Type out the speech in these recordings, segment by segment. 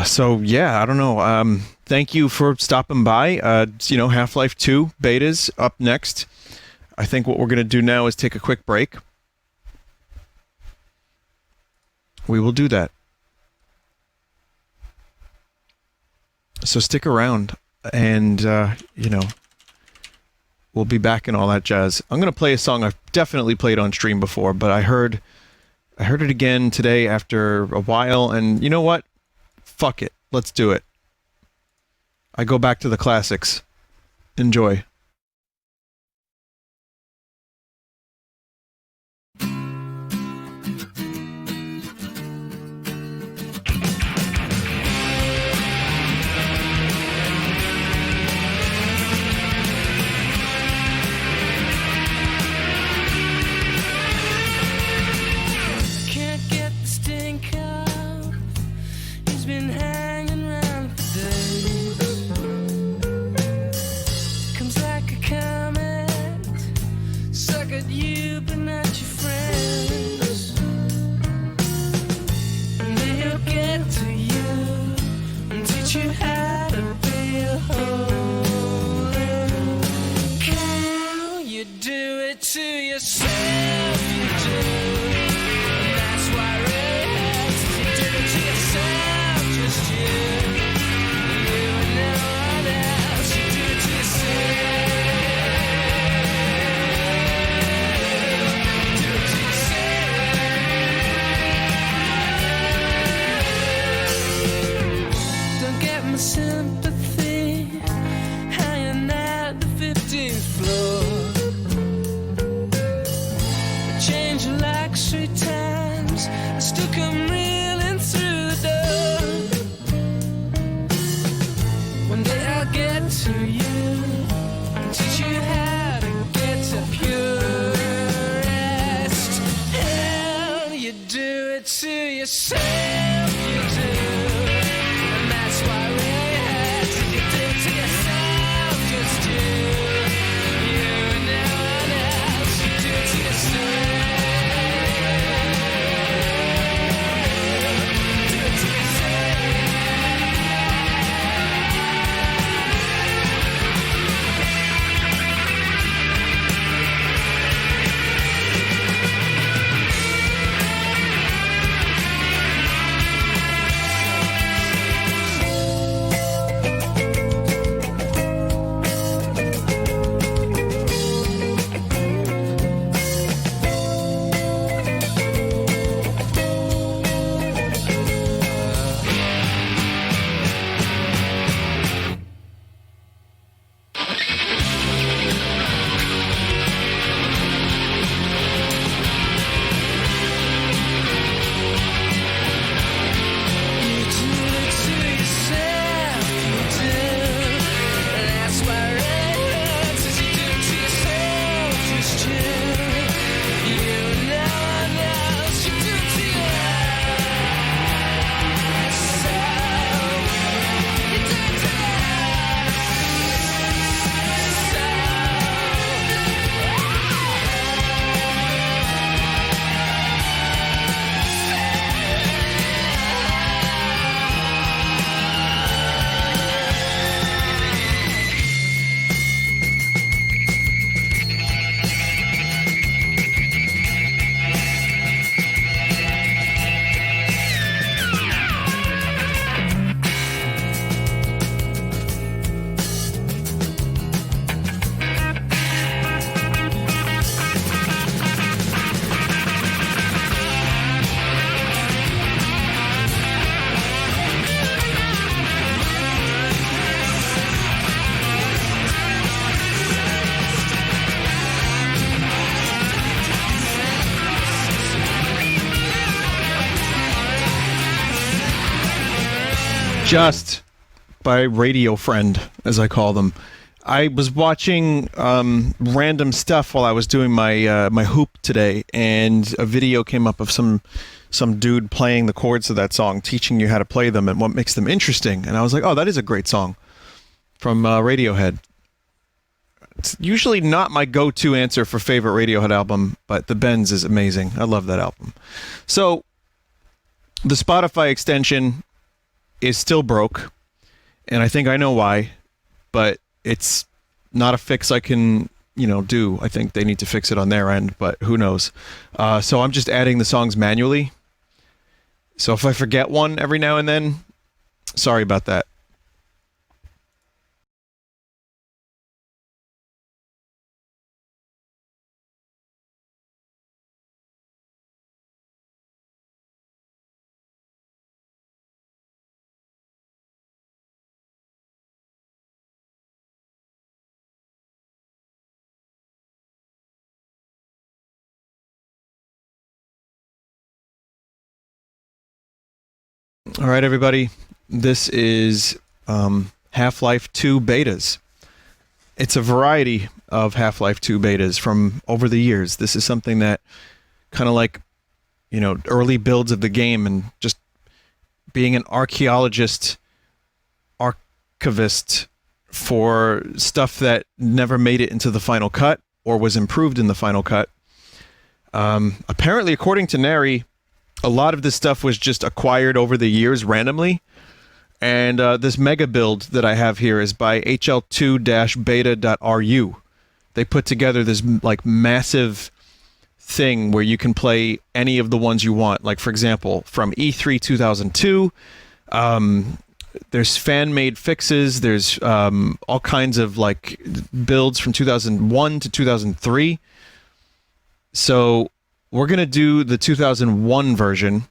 So yeah, I don't know. Thank you for stopping by. Half-Life 2 betas up next. I think what we're going to do now is take a quick break. We will do that. So stick around and, we'll be back and all that jazz. I'm going to play a song I've definitely played on stream before, but I heard it again today after a while, and you know what? Fuck it. Let's do it. I go back to the classics. Enjoy. Just by Radio Friend, as I call them. I was watching random stuff while I was doing my hoop today, and a video came up of some dude playing the chords of that song, teaching you how to play them and what makes them interesting. And I was like, oh, that is a great song from Radiohead. It's usually not my go-to answer for favorite Radiohead album, but The Bends is amazing. I love that album. So, the Spotify extension is still broke, and I think I know why, but it's not a fix I can, do. I think they need to fix it on their end, but who knows. So I'm just adding the songs manually. So if I forget one every now and then, sorry about that. All right, everybody. This is Half-Life 2 betas. It's a variety of Half-Life 2 betas from over the years. This is something that kind of like, early builds of the game, and just being an archaeologist, archivist for stuff that never made it into the final cut or was improved in the final cut. Apparently, according to Neri, a lot of this stuff was just acquired over the years randomly. And this mega build that I have here is by hl2-beta.ru. They put together this like massive thing where you can play any of the ones you want. Like, for example, from E3 2002, there's fan-made fixes. There's all kinds of like builds from 2001 to 2003. So we're going to do the 2001 version.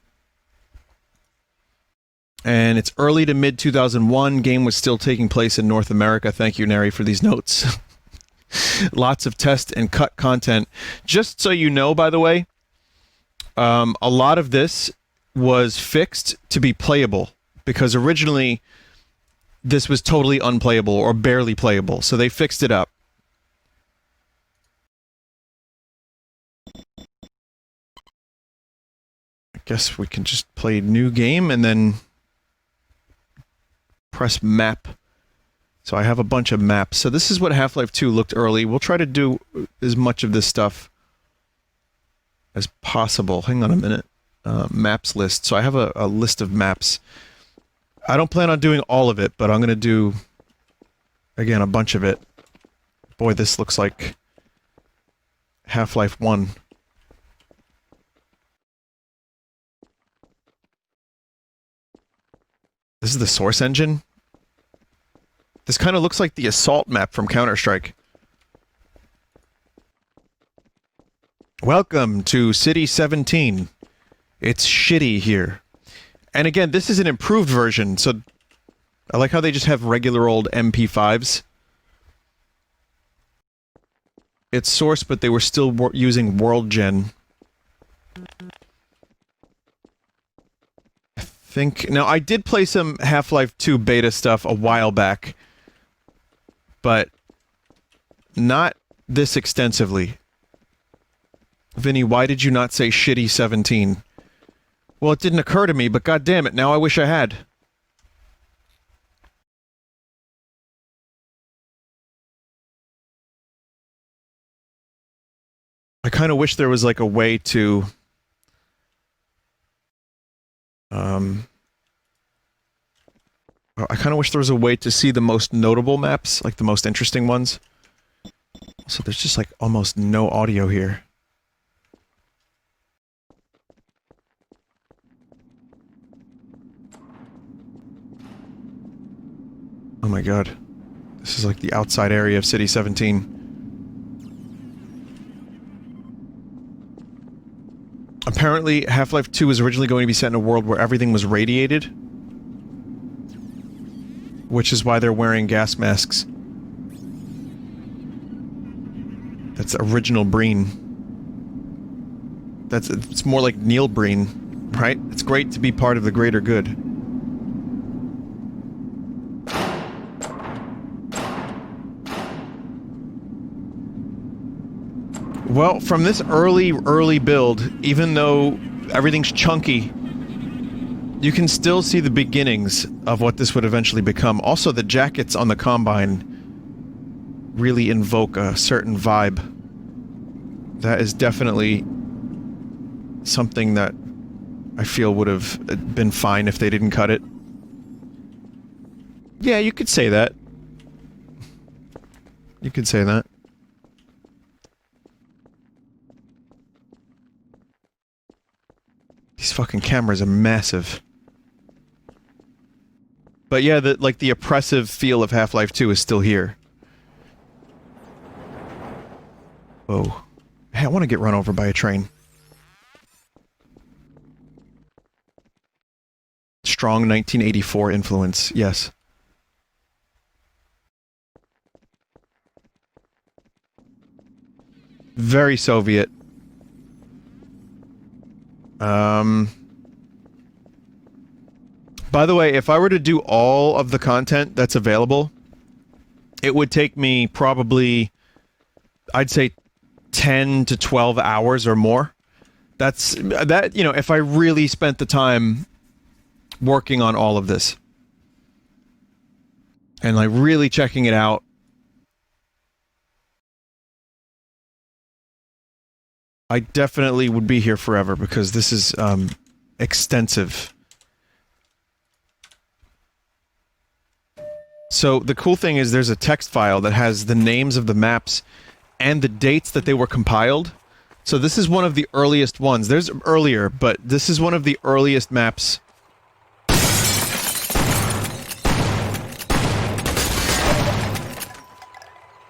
And it's early to mid 2001. Game was still taking place in North America. Thank you, Neri, for these notes. Lots of test and cut content. Just so you know, by the way, a lot of this was fixed to be playable, because originally this was totally unplayable or barely playable. So they fixed it up. I guess we can just play new game and then press map. So I have a bunch of maps. So this is what Half-Life 2 looked early. We'll try to do as much of this stuff as possible. Hang on a minute. Maps list. So I have a list of maps. I don't plan on doing all of it, but I'm going to do, again, a bunch of it. Boy, this looks like Half-Life 1. This is the source engine. This kind of looks like the assault map from Counter-Strike. Welcome to City 17. It's shitty here. And again, this is an improved version, so I like how they just have regular old MP5s. It's source, but they were still using World Gen. Now, I did play some Half-Life 2 beta stuff a while back, but not this extensively. Vinny, why did you not say shitty 17? Well, it didn't occur to me, but goddammit, now I wish I had. I kind of wish there was like a way to I kind of wish there was a way to see the most notable maps, like the most interesting ones. So there's just like almost no audio here. Oh my god. This is like the outside area of City 17. Apparently, Half-Life 2 was originally going to be set in a world where everything was radiated, which is why they're wearing gas masks. That's original Breen. It's more like Neil Breen, right? It's great to be part of the greater good. Well, from this early build, even though everything's chunky, you can still see the beginnings of what this would eventually become. Also, the jackets on the Combine really invoke a certain vibe. That is definitely something that I feel would have been fine if they didn't cut it. Yeah, you could say that. You could say that. These fucking cameras are massive. But yeah, the oppressive feel of Half-Life 2 is still here. Whoa. Hey, I want to get run over by a train. Strong 1984 influence, yes. Very Soviet. By the way, if I were to do all of the content that's available, it would take me probably, I'd say, 10 to 12 hours or more. That, you know, if I really spent the time working on all of this. And, like, really checking it out. I definitely would be here forever because this is, extensive. So the cool thing is there's a text file that has the names of the maps and the dates that they were compiled. So this is one of the earliest ones. There's earlier, but this is one of the earliest maps.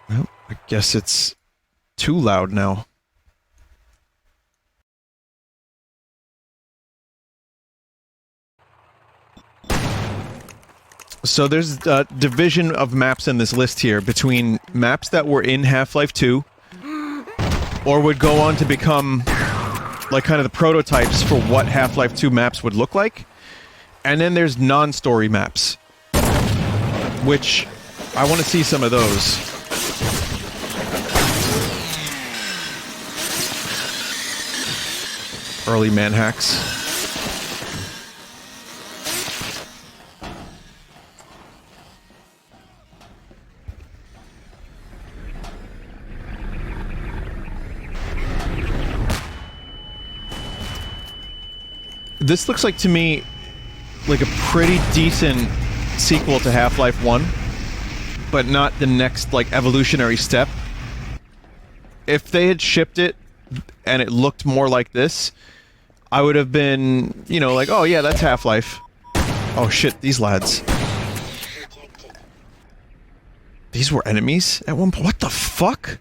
Well, I guess it's too loud now. So there's a division of maps in this list here between maps that were in Half-Life 2 or would go on to become like kind of the prototypes for what Half-Life 2 maps would look like. And then there's non-story maps, which I want to see some of those. Early manhacks. This looks like, to me, like a pretty decent sequel to Half-Life 1, but not the next, like, evolutionary step. If they had shipped it, and it looked more like this, I would have been, you know, like, oh yeah, that's Half-Life. Oh shit, these lads. These were enemies at one point? What the fuck?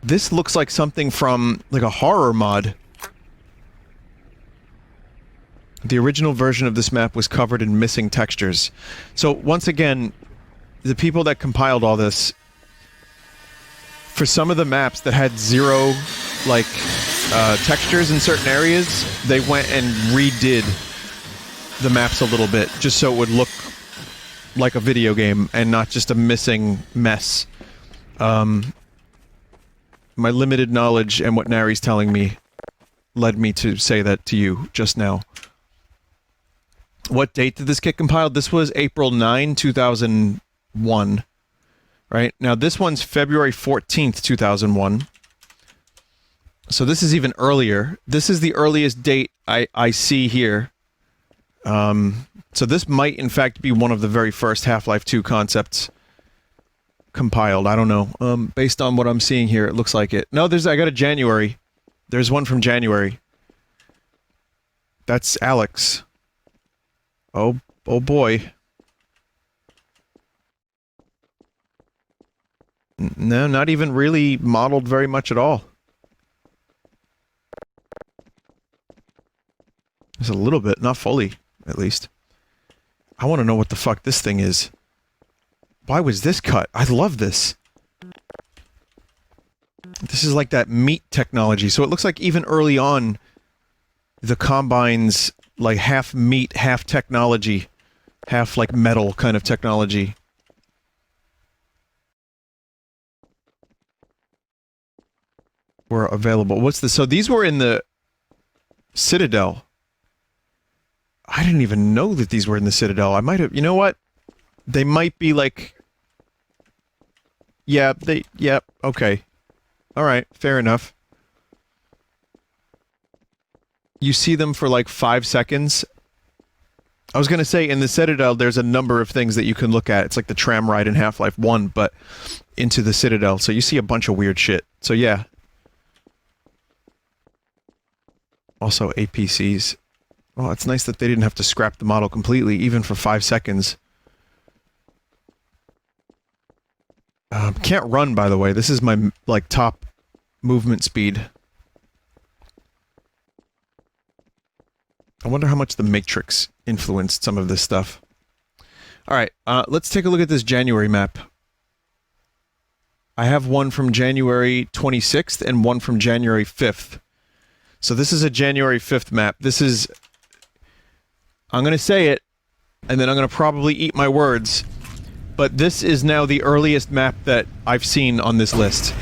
This looks like something from, like, a horror mod. The original version of this map was covered in missing textures. So, once again, the people that compiled all this, for some of the maps that had zero, like, textures in certain areas, they went and redid the maps a little bit, just so it would look like a video game, and not just a missing mess. My limited knowledge and what Nari's telling me led me to say that to you just now. What date did this get compiled? This was April 9, 2001. Right? Now, this one's February 14th, 2001. So this is even earlier. This is the earliest date I see here. So this might, in fact, be one of the very first Half-Life 2 concepts compiled. I don't know. Based on what I'm seeing here, it looks like it. No, I got a January. There's one from January. That's Alex. Oh boy. No, not even really modeled very much at all. Just a little bit, not fully, at least. I want to know what the fuck this thing is. Why was this cut? I love this. This is like that meat technology. So it looks like even early on, the Combine's like half meat, half technology, half like metal kind of technology. Were available. What's this? So these were in the Citadel. I didn't even know that these were in the Citadel. I might have... You know what? They might be like... Yeah, okay. Alright, fair enough. You see them for like 5 seconds, I was going to say, in the Citadel, there's a number of things that you can look at. It's like the tram ride in Half-Life 1, but into the Citadel. So you see a bunch of weird shit. So yeah. Also, APCs. Well, it's nice that they didn't have to scrap the model completely, even for 5 seconds. Can't run, by the way. This is my, like, top movement speed. I wonder how much the Matrix influenced some of this stuff. Alright, let's take a look at this January map. I have one from January 26th and one from January 5th. So this is a January 5th map. This is... I'm gonna say it, and then I'm gonna probably eat my words, but this is now the earliest map that I've seen on this list.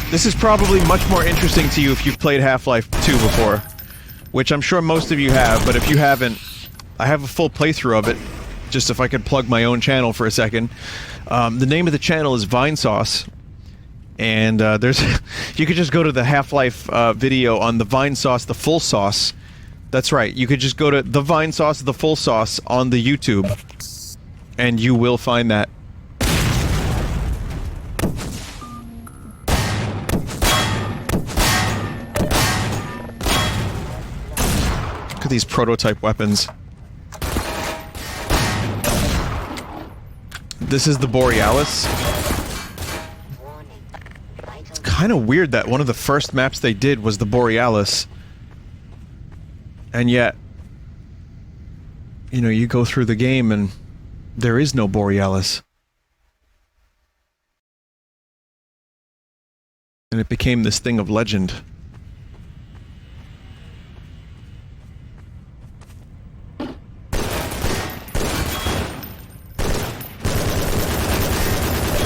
This is probably much more interesting to you if you've played Half-Life 2 before, which I'm sure most of you have, but if you haven't, I have a full playthrough of it, just if I could plug my own channel for a second. The name of the channel is Vinesauce, and there's... you could just go to the Half-Life video on the Vinesauce, the full sauce. That's right, you could just go to the Vinesauce, the full sauce on the YouTube, and you will find that. Look at these prototype weapons. This is the Borealis. It's kind of weird that one of the first maps they did was the Borealis. And yet, you know, you go through the game and there is no Borealis. And it became this thing of legend. Oh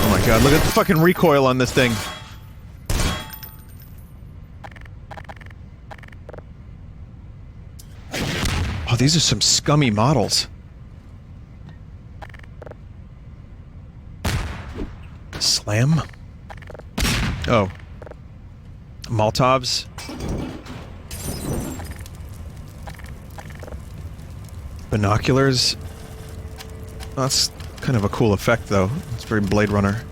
my god, look at the fucking recoil on this thing. Oh, these are some scummy models. Slam? Oh. Molotovs? Binoculars? Oh, that's kind of a cool effect, though. It's very Blade Runner.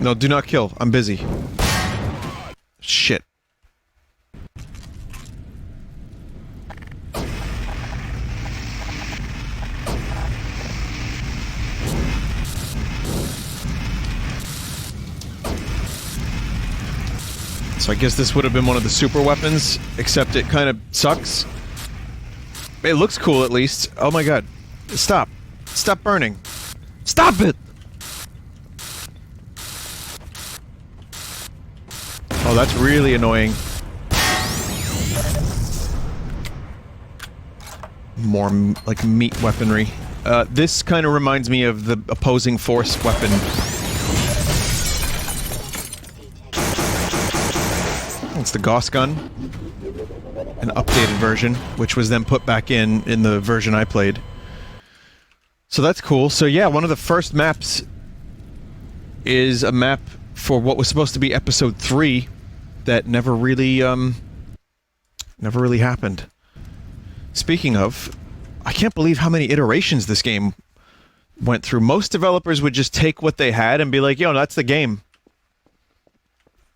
No, do not kill. I'm busy. Shit. So I guess this would have been one of the super weapons, except it kind of sucks. It looks cool, at least. Oh my god. Stop. Stop burning. Stop it! Oh, that's really annoying. More, like, meat weaponry. This kind of reminds me of the opposing force weapon. It's the Gauss gun. An updated version, which was then put back in the version I played. So that's cool. So yeah, one of the first maps is a map for what was supposed to be episode 3 that never really happened. Speaking of, I can't believe how many iterations this game went through. Most developers would just take what they had and be like, yo, that's the game.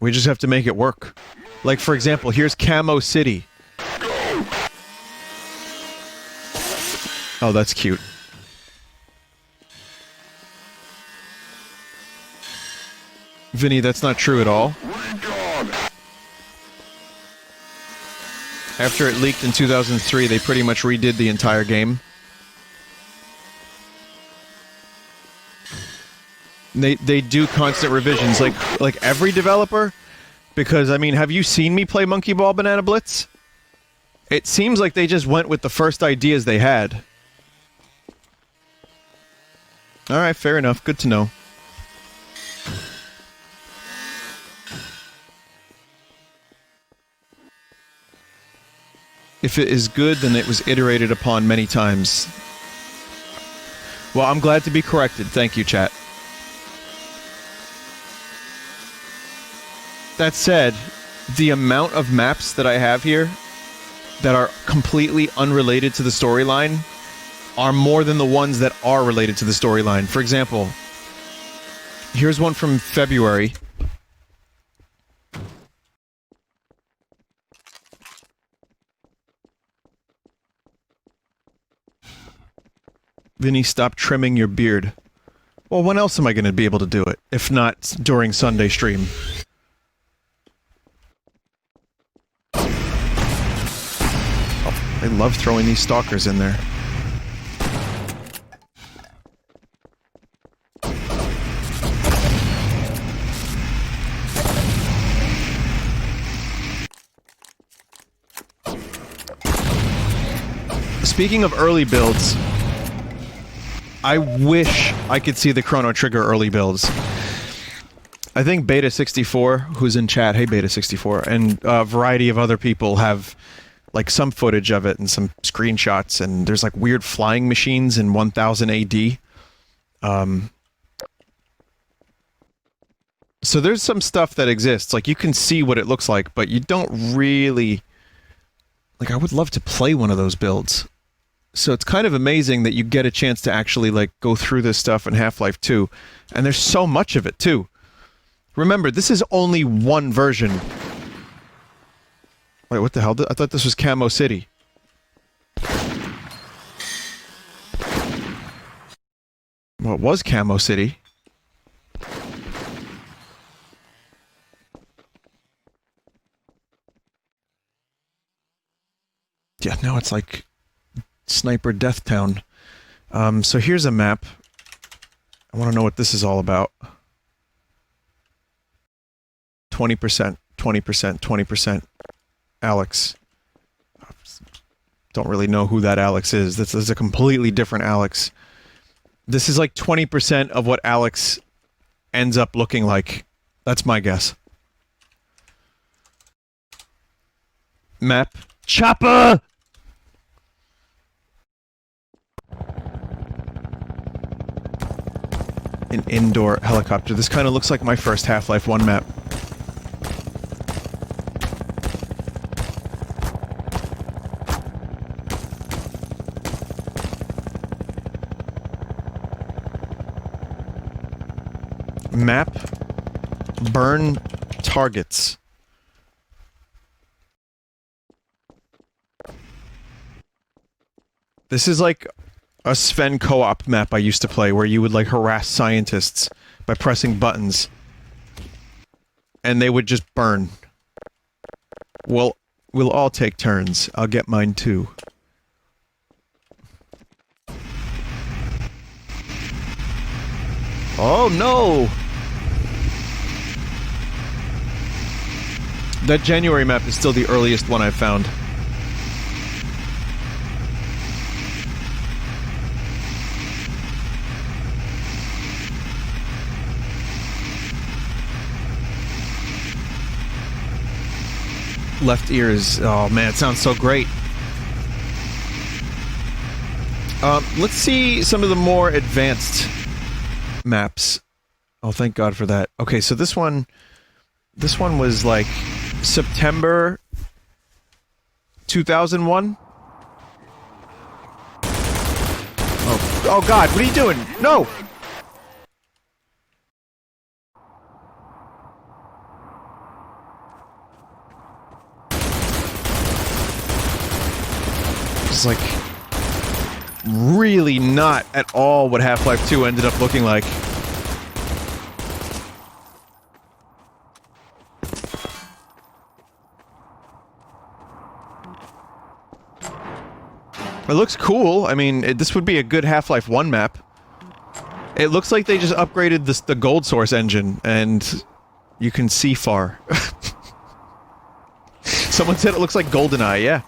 We just have to make it work. Like, for example, here's Camo City. Oh, that's cute. Vinny, that's not true at all. After it leaked in 2003, they pretty much redid the entire game. They do constant revisions, like every developer. Because, I mean, have you seen me play Monkey Ball Banana Blitz? It seems like they just went with the first ideas they had. Alright, fair enough. Good to know. If it is good, then it was iterated upon many times. Well, I'm glad to be corrected. Thank you, chat. That said, the amount of maps that I have here that are completely unrelated to the storyline are more than the ones that are related to the storyline. For example, here's one from February. Vinny, stop trimming your beard. Well, when else am I going to be able to do it, if not during Sunday stream? Oh, I love throwing these stalkers in there. Speaking of early builds, I wish I could see the Chrono Trigger early builds. I think Beta64, who's in chat, hey Beta64, and a variety of other people have like some footage of it and some screenshots, and there's like weird flying machines in 1000 AD. So there's some stuff that exists, like you can see what it looks like, but you don't really... Like, I would love to play one of those builds. So it's kind of amazing that you get a chance to actually, like, go through this stuff in Half-Life 2. And there's so much of it, too. Remember, this is only one version. Wait, what the hell? I thought this was Camo City. Well, it was Camo City. Yeah, now it's like Sniper Death Town. So here's a map. I want to know what this is all about. 20%, 20%, 20%. Alex. Don't really know who that Alex is. This is a completely different Alex. This is like 20% of what Alex ends up looking like. That's my guess. Map. Chopper! An indoor helicopter. This kind of looks like my first Half-Life 1 map. Map. Burn targets. This is like a Sven co-op map I used to play, where you would like harass scientists by pressing buttons. And they would just burn. Well, we'll all take turns. I'll get mine too. Oh no! That January map is still the earliest one I've found. Left ear is... oh man, it sounds so great. Let's see some of the more advanced maps. Oh, thank God for that. Okay, so this one was like September 2001. Oh God, what are you doing? No! It's like really not at all what Half-Life 2 ended up looking like. It looks cool. I mean, this would be a good Half-Life 1 map. It looks like they just upgraded the gold source engine, and you can see far. Someone said it looks like GoldenEye, yeah.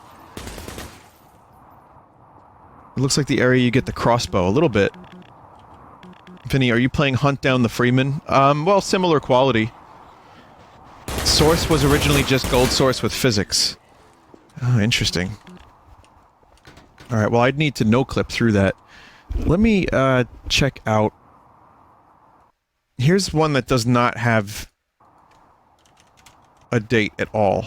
It looks like the area you get the crossbow, a little bit. Vinny, are you playing Hunt Down the Freeman? Well, similar quality. Source was originally just gold source with physics. Oh, interesting. Alright, well I'd need to no-clip through that. Let me, check out... Here's one that does not have... a date at all.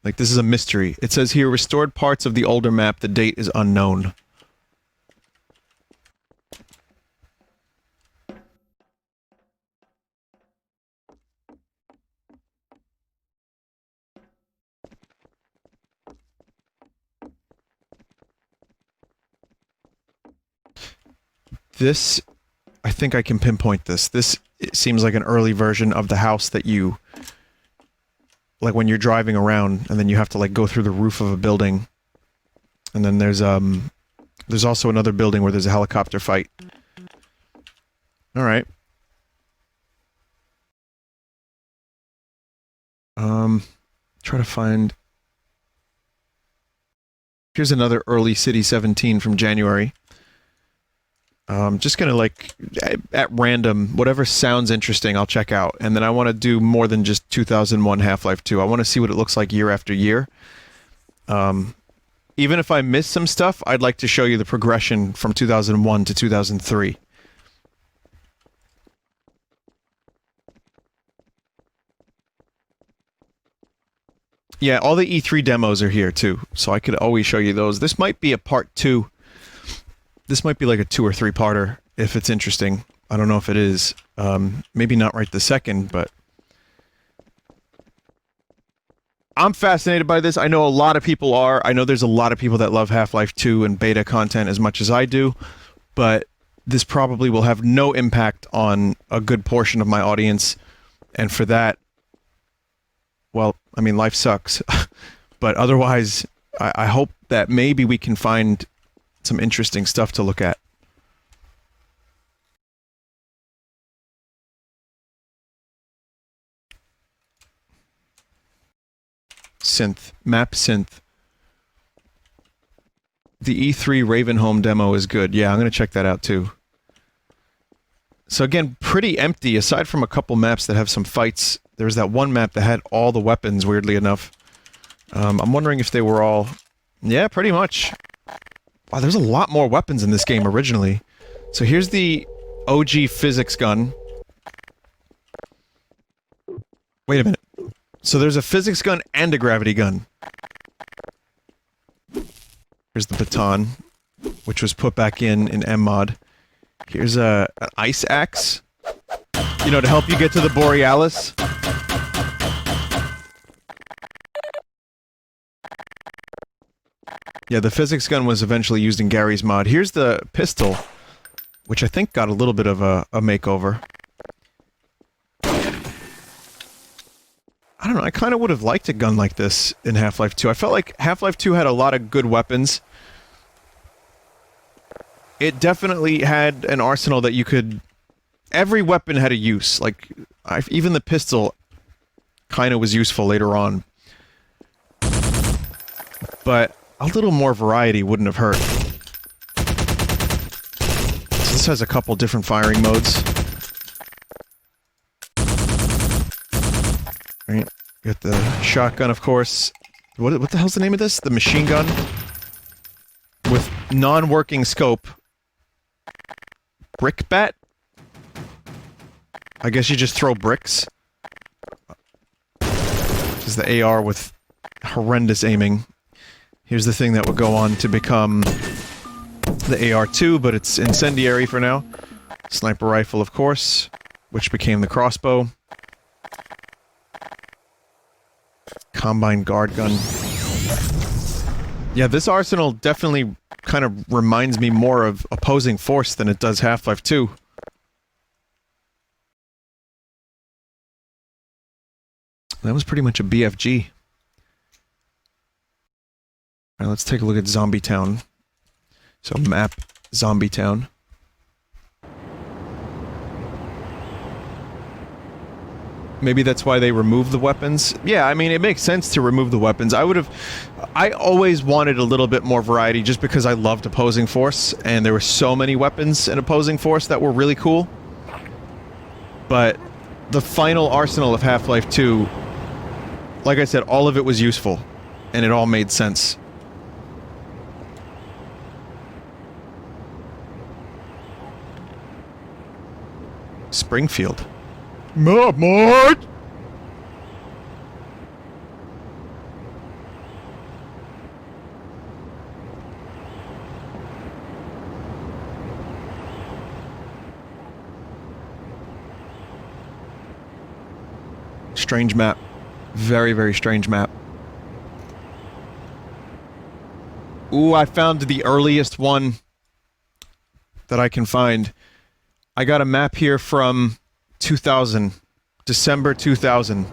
Like, this is a mystery. It says here, restored parts of the older map, the date is unknown. This, I think I can pinpoint this. This seems like an early version of the house that you... like when you're driving around, and then you have to, like, go through the roof of a building. And then there's also another building where there's a helicopter fight. Alright. Try to find... Here's another early City 17 from January. Just gonna, like, at random, whatever sounds interesting, I'll check out. And then I want to do more than just 2001 Half-Life 2. I want to see what it looks like year after year. Even if I miss some stuff, I'd like to show you the progression from 2001 to 2003. Yeah, all the E3 demos are here, too, so I could always show you those. This might be a part 2. This might be like a 2 or 3-parter, if it's interesting. I don't know if it is. Maybe not right this second, but... I'm fascinated by this. I know a lot of people are. I know there's a lot of people that love Half-Life 2 and beta content as much as I do, but this probably will have no impact on a good portion of my audience, and for that, well, I mean, life sucks. But otherwise, I hope that maybe we can find some interesting stuff to look at. Synth. Map synth. The E3 Ravenholm demo is good. Yeah, I'm going to check that out too. So again, pretty empty, aside from a couple maps that have some fights. There's that one map that had all the weapons, weirdly enough. I'm wondering if they were all... Yeah, pretty much. Wow, there's a lot more weapons in this game originally. So here's the OG physics gun. Wait a minute. So there's a physics gun and a gravity gun. Here's the baton, which was put back in M-Mod. Here's an ice axe. You know, to help you get to the Borealis. Yeah, the physics gun was eventually used in Gary's mod. Here's the pistol, which I think got a little bit of a makeover. I don't know, I kind of would have liked a gun like this in Half-Life 2. I felt like Half-Life 2 had a lot of good weapons. It definitely had an arsenal that you could... Every weapon had a use. Like, even the pistol kind of was useful later on. But a little more variety wouldn't have hurt. So this has a couple different firing modes. Right, got the shotgun, of course. What the hell's the name of this? The machine gun? With non-working scope. Brick bat? I guess you just throw bricks. This is the AR with horrendous aiming. Here's the thing that would go on to become the AR-2, but it's incendiary for now. Sniper rifle, of course, which became the crossbow. Combine guard gun. Yeah, this arsenal definitely kind of reminds me more of Opposing Force than it does Half-Life 2. That was pretty much a BFG. Alright, let's take a look at Zombie Town. So, map Zombie Town. Maybe that's why they removed the weapons. Yeah, I mean, it makes sense to remove the weapons. I always wanted a little bit more variety just because I loved Opposing Force, and there were so many weapons in Opposing Force that were really cool. But the final arsenal of Half-Life 2, like I said, all of it was useful, and it all made sense. Springfield. Mort! Strange map. Very, very strange map. Ooh, I found the earliest one that I can find. I got a map here from 2000. December 2000.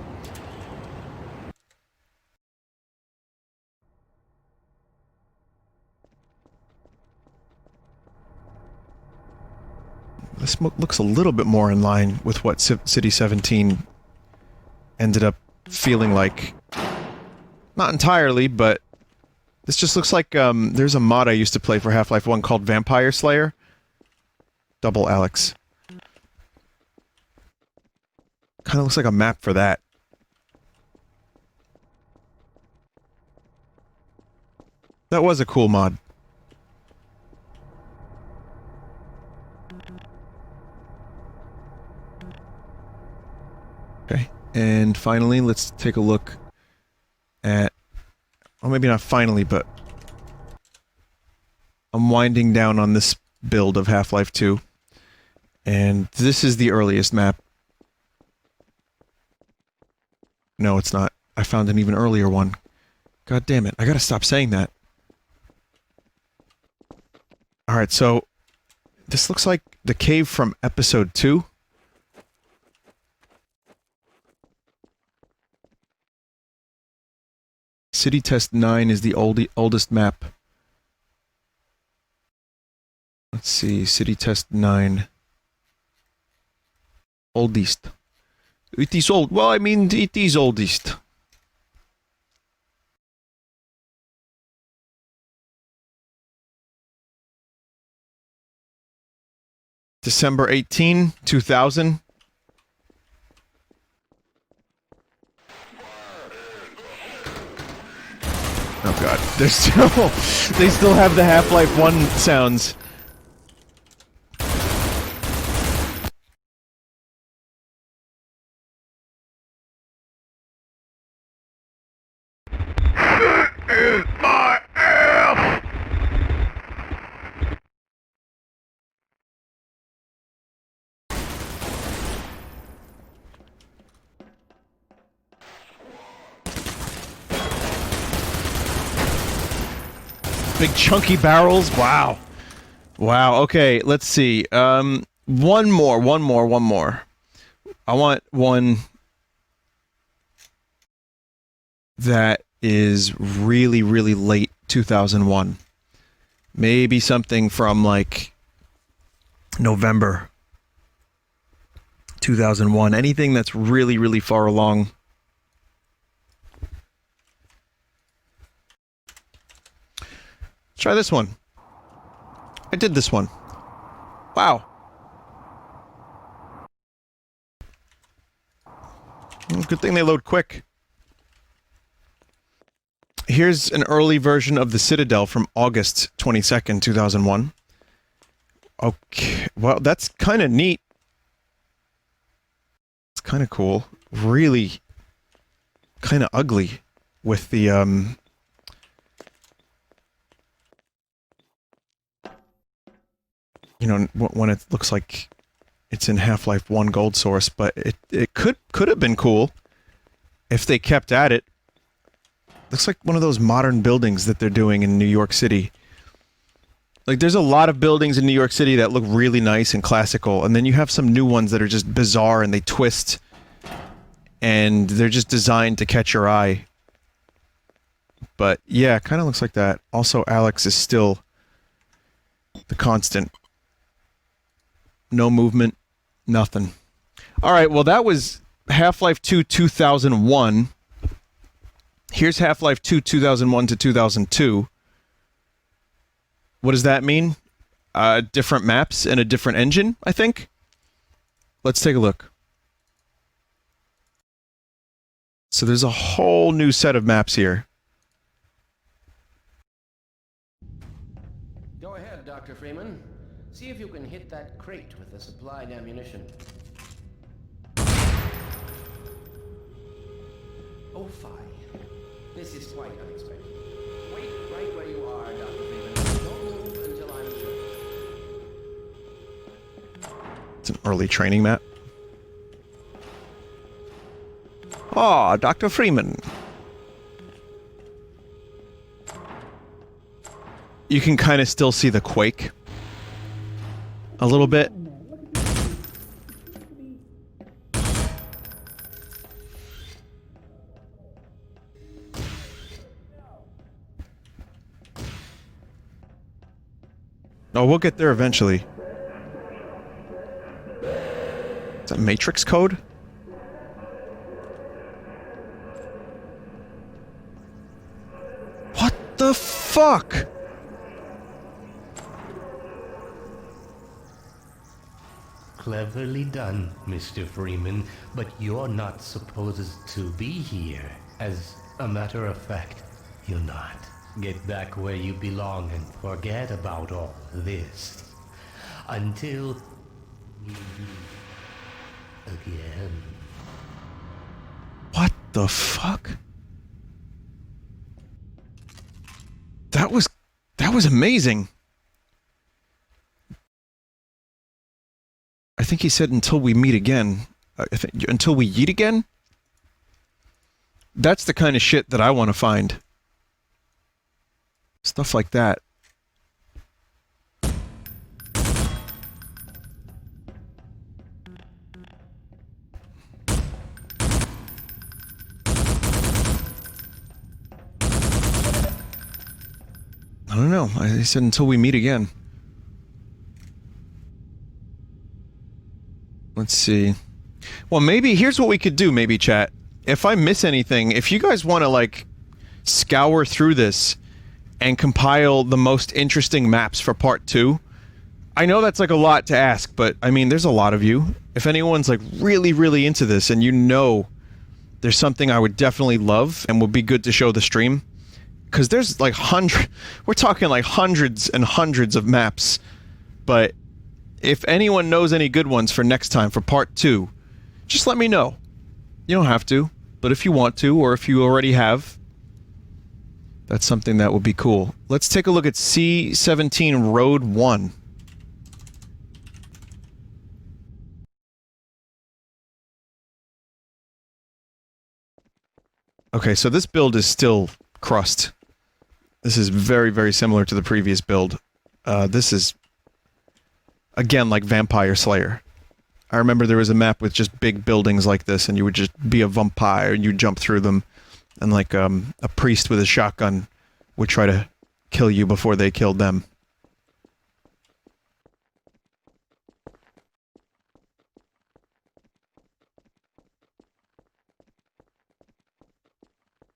This looks a little bit more in line with what City 17 ended up feeling like. Not entirely, but this just looks like, there's a mod I used to play for Half-Life 1 called Vampire Slayer. Double Alex. Kinda looks like a map for that. That was a cool mod. Okay, and finally, let's take a look at... Well, maybe not finally, but... I'm winding down on this build of Half-Life 2. And this is the earliest map. No, it's not. I found an even earlier one. God damn it, I gotta stop saying that. Alright, so... This looks like the cave from Episode 2. City Test 9 is the oldest map. Let's see, City Test 9. Oldest. It is old. Well, I mean, it is oldest. December 18, 2000. Oh god, they still have the Half-Life 1 sounds. My ass! Big chunky barrels? Wow. Wow, okay, let's see. One more. I want one that is really, really late 2001. Maybe something from, like, November 2001. Anything that's really, really far along. Try this one. I did this one. Wow. Good thing they load quick. Here's an early version of the Citadel from August 22nd, 2001. Okay, well, that's kind of neat. It's kind of cool. Really kind of ugly with the, you know, when it looks like it's in Half-Life 1 Gold Source, but it could have been cool if they kept at it. Looks like one of those modern buildings that they're doing in New York City. Like, there's a lot of buildings in New York City that look really nice and classical, and then you have some new ones that are just bizarre and they twist, and they're just designed to catch your eye. But, yeah, kind of looks like that. Also, Alex is still the constant. No movement, nothing. Alright, well, that was Half-Life 2 2001. Here's Half-Life 2 2001 to 2002. What does that mean? Different maps and a different engine, I think? Let's take a look. So there's a whole new set of maps here. Go ahead, Dr. Freeman. See if you can hit that crate with the supplied ammunition. Oh, fine. This is quite unexpected. Wait right where you are, Dr. Freeman. Don't move until I'm through. It's an early training map. Ah, Dr. Freeman. You can kind of still see the quake. A little bit. Oh, we'll get there eventually. Is that Matrix code? What the fuck? Cleverly done, Mr. Freeman, but you're not supposed to be here. As a matter of fact, you're not. Get back where you belong and forget about all this. Until we meet again. What the fuck? That was amazing. I think he said until we meet again. I think until we yeet again? That's the kind of shit that I want to find. Stuff like that. I don't know. I said until we meet again. Let's see. Well, maybe here's what we could do, maybe, chat. If I miss anything, if you guys want to, like, scour through this and compile the most interesting maps for part 2, I know that's, like, a lot to ask, but, I mean, there's a lot of you. If anyone's, like, really, really into this and you know there's something I would definitely love and would be good to show the stream, because there's, like, we're talking, like, hundreds and hundreds of maps, but if anyone knows any good ones for next time, for part 2, just let me know. You don't have to, but if you want to, or if you already have, that's something that would be cool. Let's take a look at C-17 Road 1. Okay, so this build is still crust. This is very, very similar to the previous build. This is, again, like Vampire Slayer. I remember there was a map with just big buildings like this, and you would just be a vampire, and you'd jump through them, and like a priest with a shotgun would try to kill you before they killed them.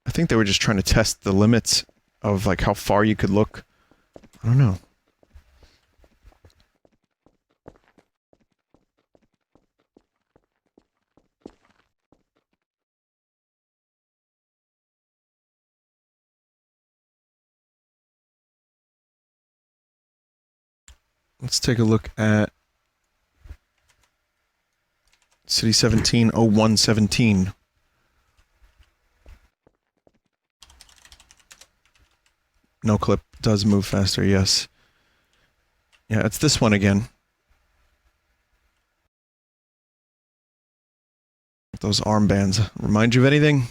I think they were just trying to test the limits of like how far you could look. I don't know. Let's take a look at City 170117. No clip does move faster, yes. Yeah, it's this one again. Those armbands. Remind you of anything?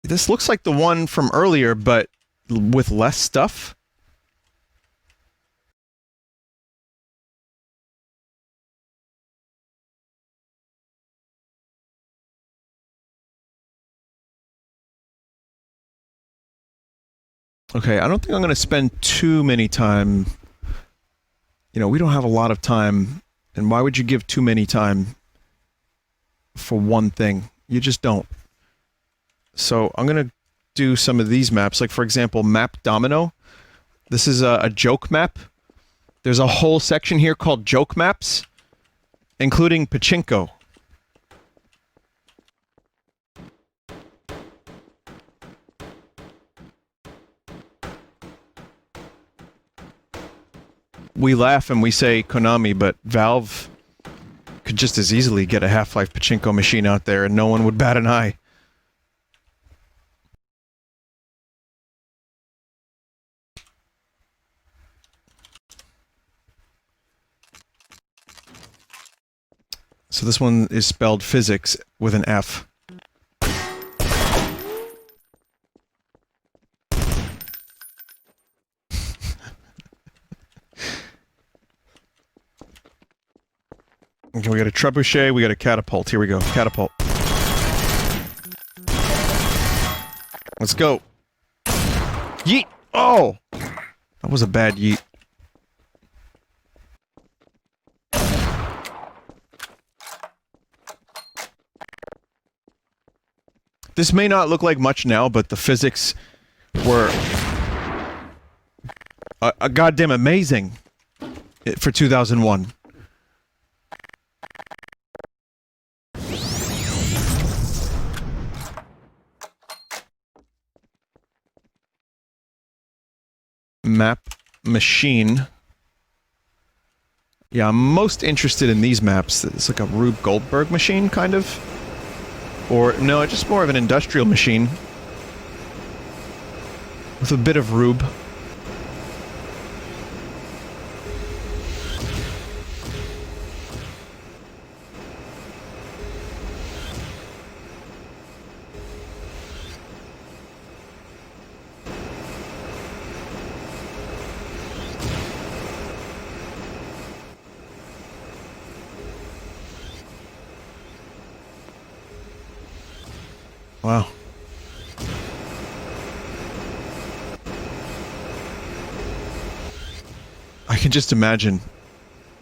This looks like the one from earlier, but with less stuff. Okay, I don't think I'm going to spend too many time. You know, we don't have a lot of time, and why would you give too many time for one thing? You just don't. So I'm going to do some of these maps, like for example, Map Domino. This is a joke map. There's a whole section here called joke maps, including Pachinko. we laugh and we say Konami, but Valve could just as easily get a Half-Life pachinko machine out there and no one would bat an eye. So this one is spelled physics with an F. Okay, we got a trebuchet, we got a catapult. Here we go. Catapult. Let's go. Yeet! Oh! That was a bad yeet. This may not look like much now, but the physics were a goddamn amazing for 2001. Map machine. Yeah, I'm most interested in these maps. It's like a Rube Goldberg machine, kind of. Or, no, just more of an industrial machine. With a bit of Rube. Wow. I can just imagine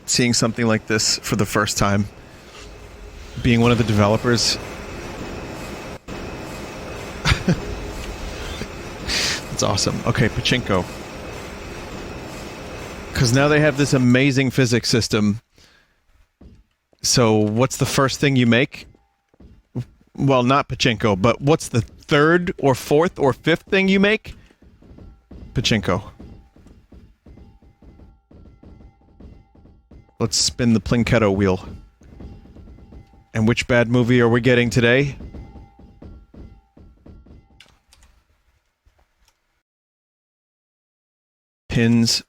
seeing something like this for the first time. Being one of the developers. That's awesome. Okay, pachinko. Because now they have this amazing physics system. So what's the first thing you make? Well, not pachinko, but what's the third or fourth or fifth thing you make? Pachinko. Let's spin the Plinketto wheel. And which bad movie are we getting today? Pins.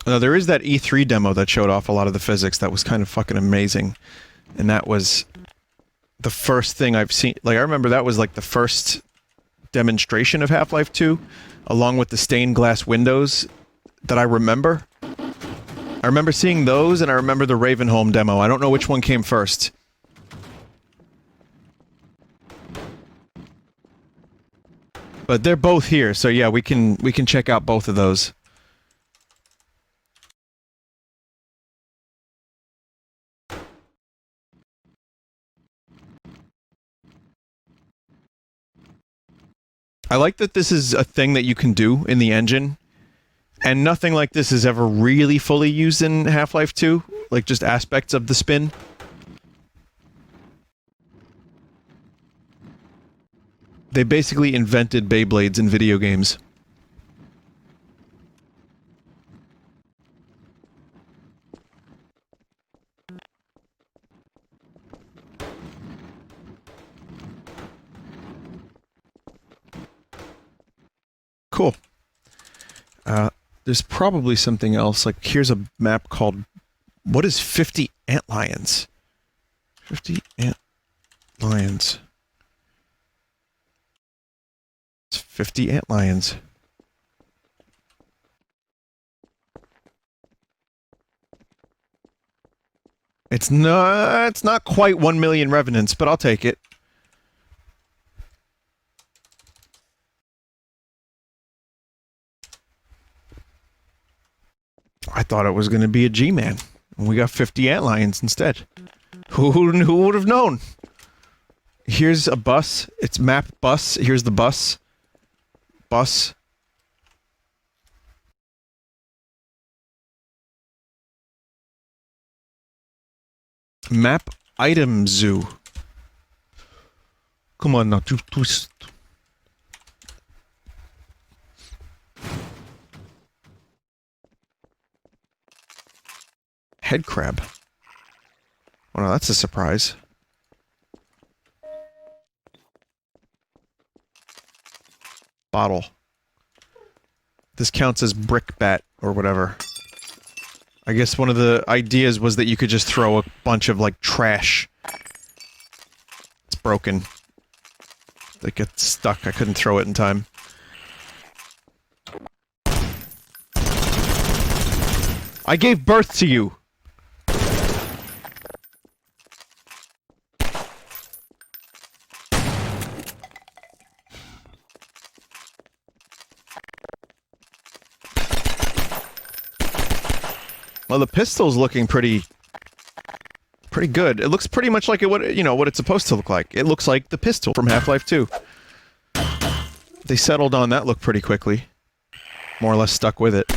Now, there is that E3 demo that showed off a lot of the physics that was kind of fucking amazing. And that was the first thing I've seen. Like, I remember that was like the first demonstration of Half-Life 2, along with the stained glass windows that I remember. I remember seeing those, and I remember the Ravenholm demo. I don't know which one came first. But they're both here, so yeah, we can check out both of those. I like that this is a thing that you can do in the engine, and nothing like this is ever really fully used in Half-Life 2, like just aspects of the spin. They basically invented Beyblades in video games. Cool. There's probably something else. Like, here's a map called... What is 50 Antlions? 50 Antlions. It's 50 Antlions. It's not quite 1 million revenants, but I'll take it. I thought it was going to be a G-Man, and we got 50 Antlions instead. Who would have known? Here's a bus. It's map bus. Here's the bus. Bus. Map item zoo. Come on now, twist. head crab. Oh no, that's a surprise. Bottle. This counts as brick bat, or whatever. I guess one of the ideas was that you could just throw a bunch of, like, trash. It's broken. It gets stuck. I couldn't throw it in time. I gave birth to you! Well, the pistol's looking pretty good. It looks pretty much like what it's supposed to look like. It looks like the pistol from Half-Life 2. They settled on that look pretty quickly. More or less stuck with it.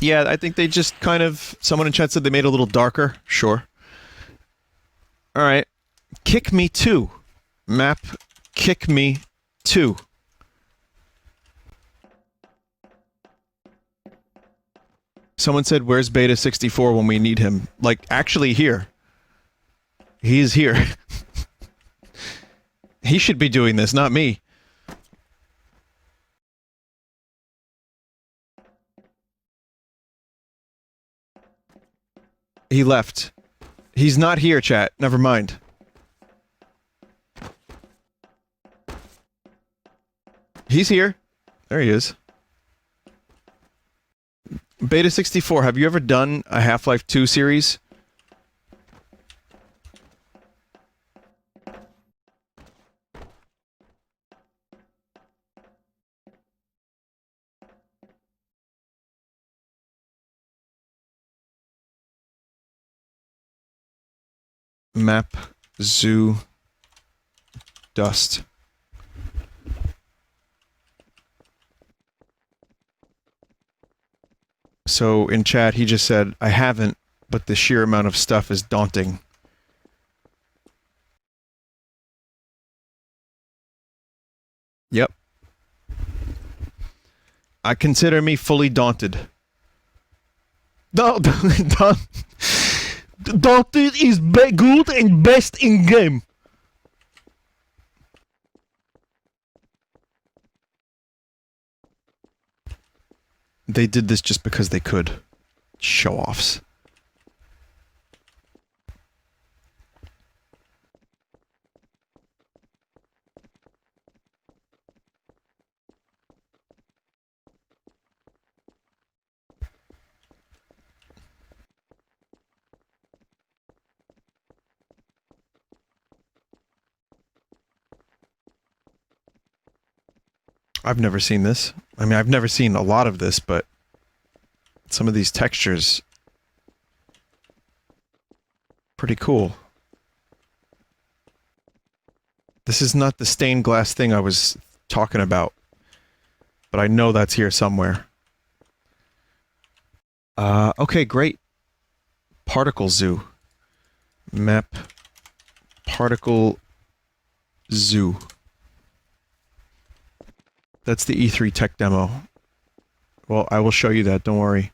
Yeah, I think they just kind of... Someone in chat said they made it a little darker. Sure. Alright. Kick Me 2. Map Kick Me 2. Someone said, where's Beta 64 when we need him? Like, actually here. He's here. He should be doing this, not me. He left. He's not here, chat. Never mind. He's here. There he is. Beta 64, have you ever done a Half-Life 2 series? Map, zoo, dust. So, in chat, he just said, I haven't, but the sheer amount of stuff is daunting. Yep. I consider me fully daunted. Daunted is good and best in game. They did this just because they could. Show-offs. I've never seen this. I mean, I've never seen a lot of this, but some of these textures... pretty cool. This is not the stained glass thing I was talking about, but I know that's here somewhere. Okay, great. Particle Zoo. Map. Particle Zoo. That's the E3 tech demo. Well, I will show you that, don't worry.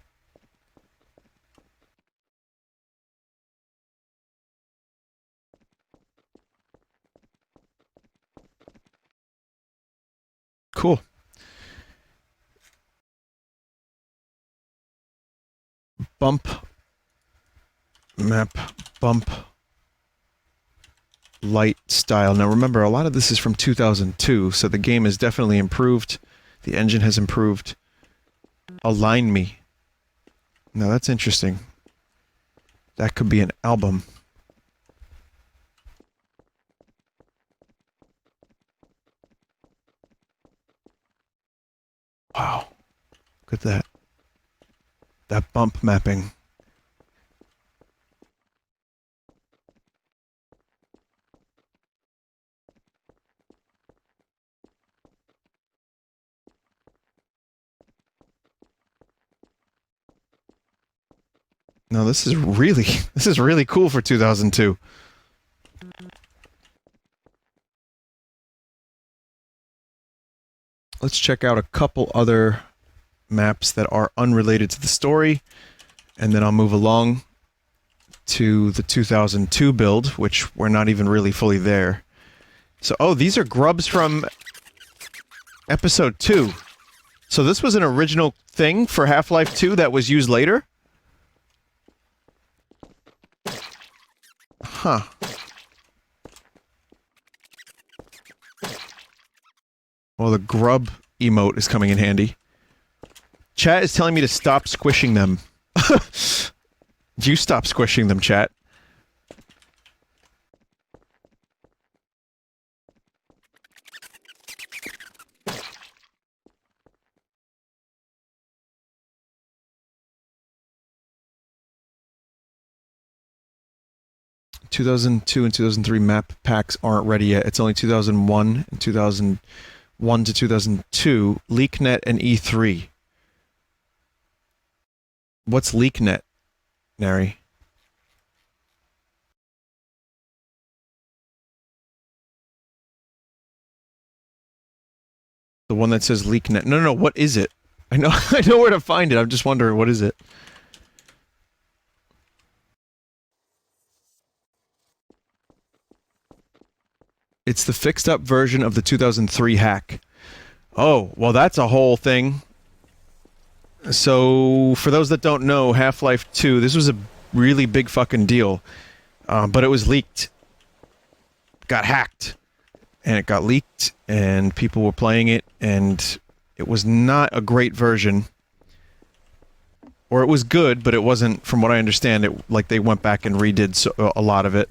Cool. Bump. Map. Bump. Light style. Now remember, a lot of this is from 2002, so the game has definitely improved. The engine has improved. Align Me. Now that's interesting. That could be an album. Wow. Look at that. That bump mapping. No, this is really cool for 2002. Let's check out a couple other maps that are unrelated to the story. and then I'll move along to the 2002 build, which we're not even really fully there. So, oh, these are grubs from episode 2. So this was an original thing for Half-Life 2 that was used later? Huh. Well, the grub emote is coming in handy. Chat is telling me to stop squishing them. You stop squishing them, chat. ...2002 and 2003 map packs aren't ready yet. It's only 2001 and 2001 to 2002. LeakNet and E3. What's LeakNet, Nary? The one that says LeakNet. No, what is it? I know I know where to find it. I'm just wondering, what is it? It's the fixed up version of the 2003 hack. Oh, well that's a whole thing. So, for those that don't know, Half-Life 2, this was a really big fucking deal. But it was leaked. Got hacked. And it got leaked, and people were playing it, and it was not a great version. Or it was good, but it wasn't, from what I understand, it like they went back and redid a lot of it.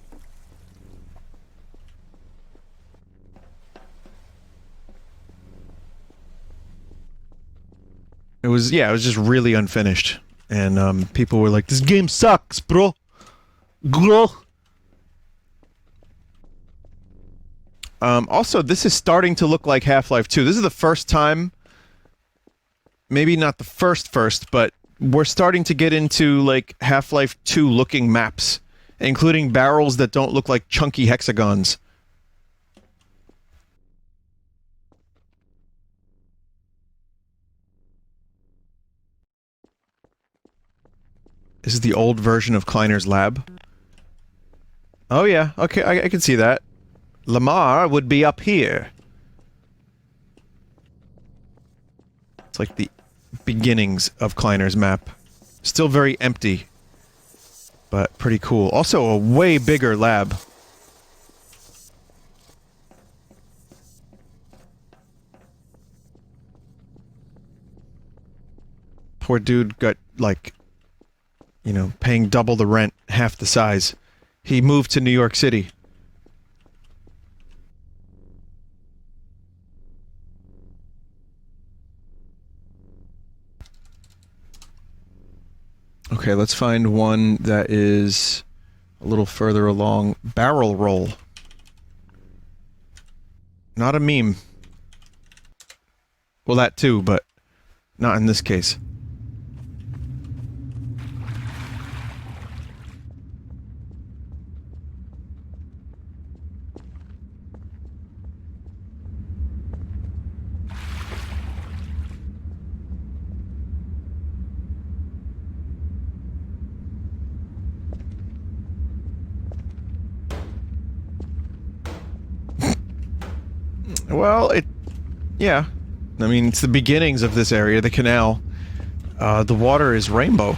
It was just really unfinished. And, people were like, this game sucks, bro. Bro. Also, this is starting to look like Half-Life 2. This is the first time... Maybe not the first, but we're starting to get into, like, Half-Life 2 looking maps. Including barrels that don't look like chunky hexagons. This is the old version of Kleiner's lab. Oh yeah, okay, I can see that. Lamar would be up here. It's like the beginnings of Kleiner's map. Still very empty, but pretty cool. Also a way bigger lab. Poor dude got, like, you know, paying double the rent, half the size. He moved to New York City. Okay, let's find one that is a little further along. Barrel roll. Not a meme. Well, that too, but not in this case. Well, yeah. I mean, it's the beginnings of this area, the canal. The water is rainbow.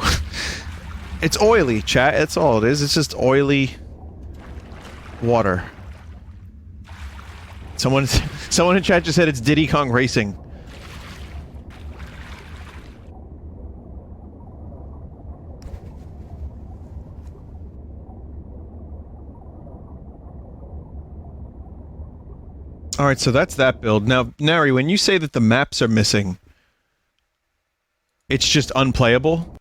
It's oily, chat, that's all it is. It's just oily water. Someone in chat just said it's Diddy Kong Racing. Alright, so that's that build. Now, Nari, when you say that the maps are missing, it's just unplayable?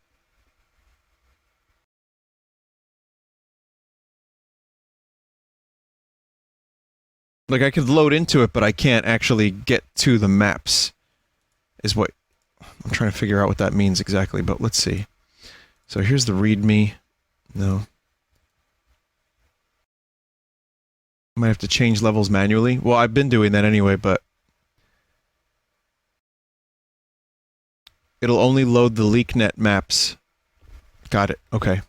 Like, I could load into it, but I can't actually get to the maps. Is what... I'm trying to figure out what that means exactly, but let's see. So here's the readme. No. I might have to change levels manually. Well, I've been doing that anyway, but... it'll only load the LeakNet maps Got it. Okay.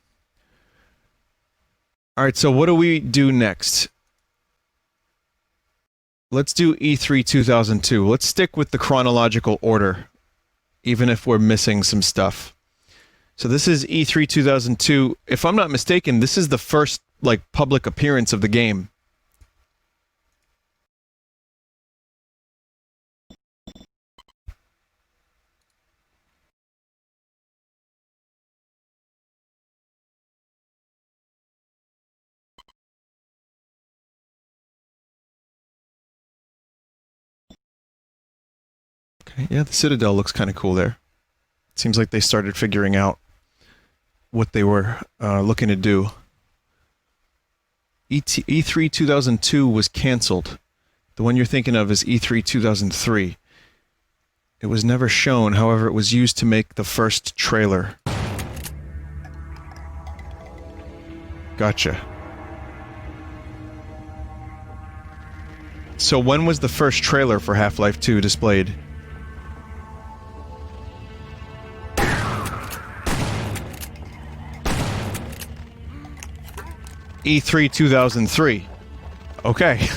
Alright, so what do we do next? Let's do E3 2002. Let's stick with the chronological order, even if we're missing some stuff. So this is E3 2002. If I'm not mistaken, this is the first, like, public appearance of the game. Okay, yeah, the Citadel looks kind of cool there. It seems like they started figuring out what they were looking to do. E3 2002 was canceled. The one you're thinking of is E3 2003. It was never shown, however, it was used to make the first trailer. Gotcha. So when was the first trailer for Half-Life 2 displayed? E3 2003. Okay.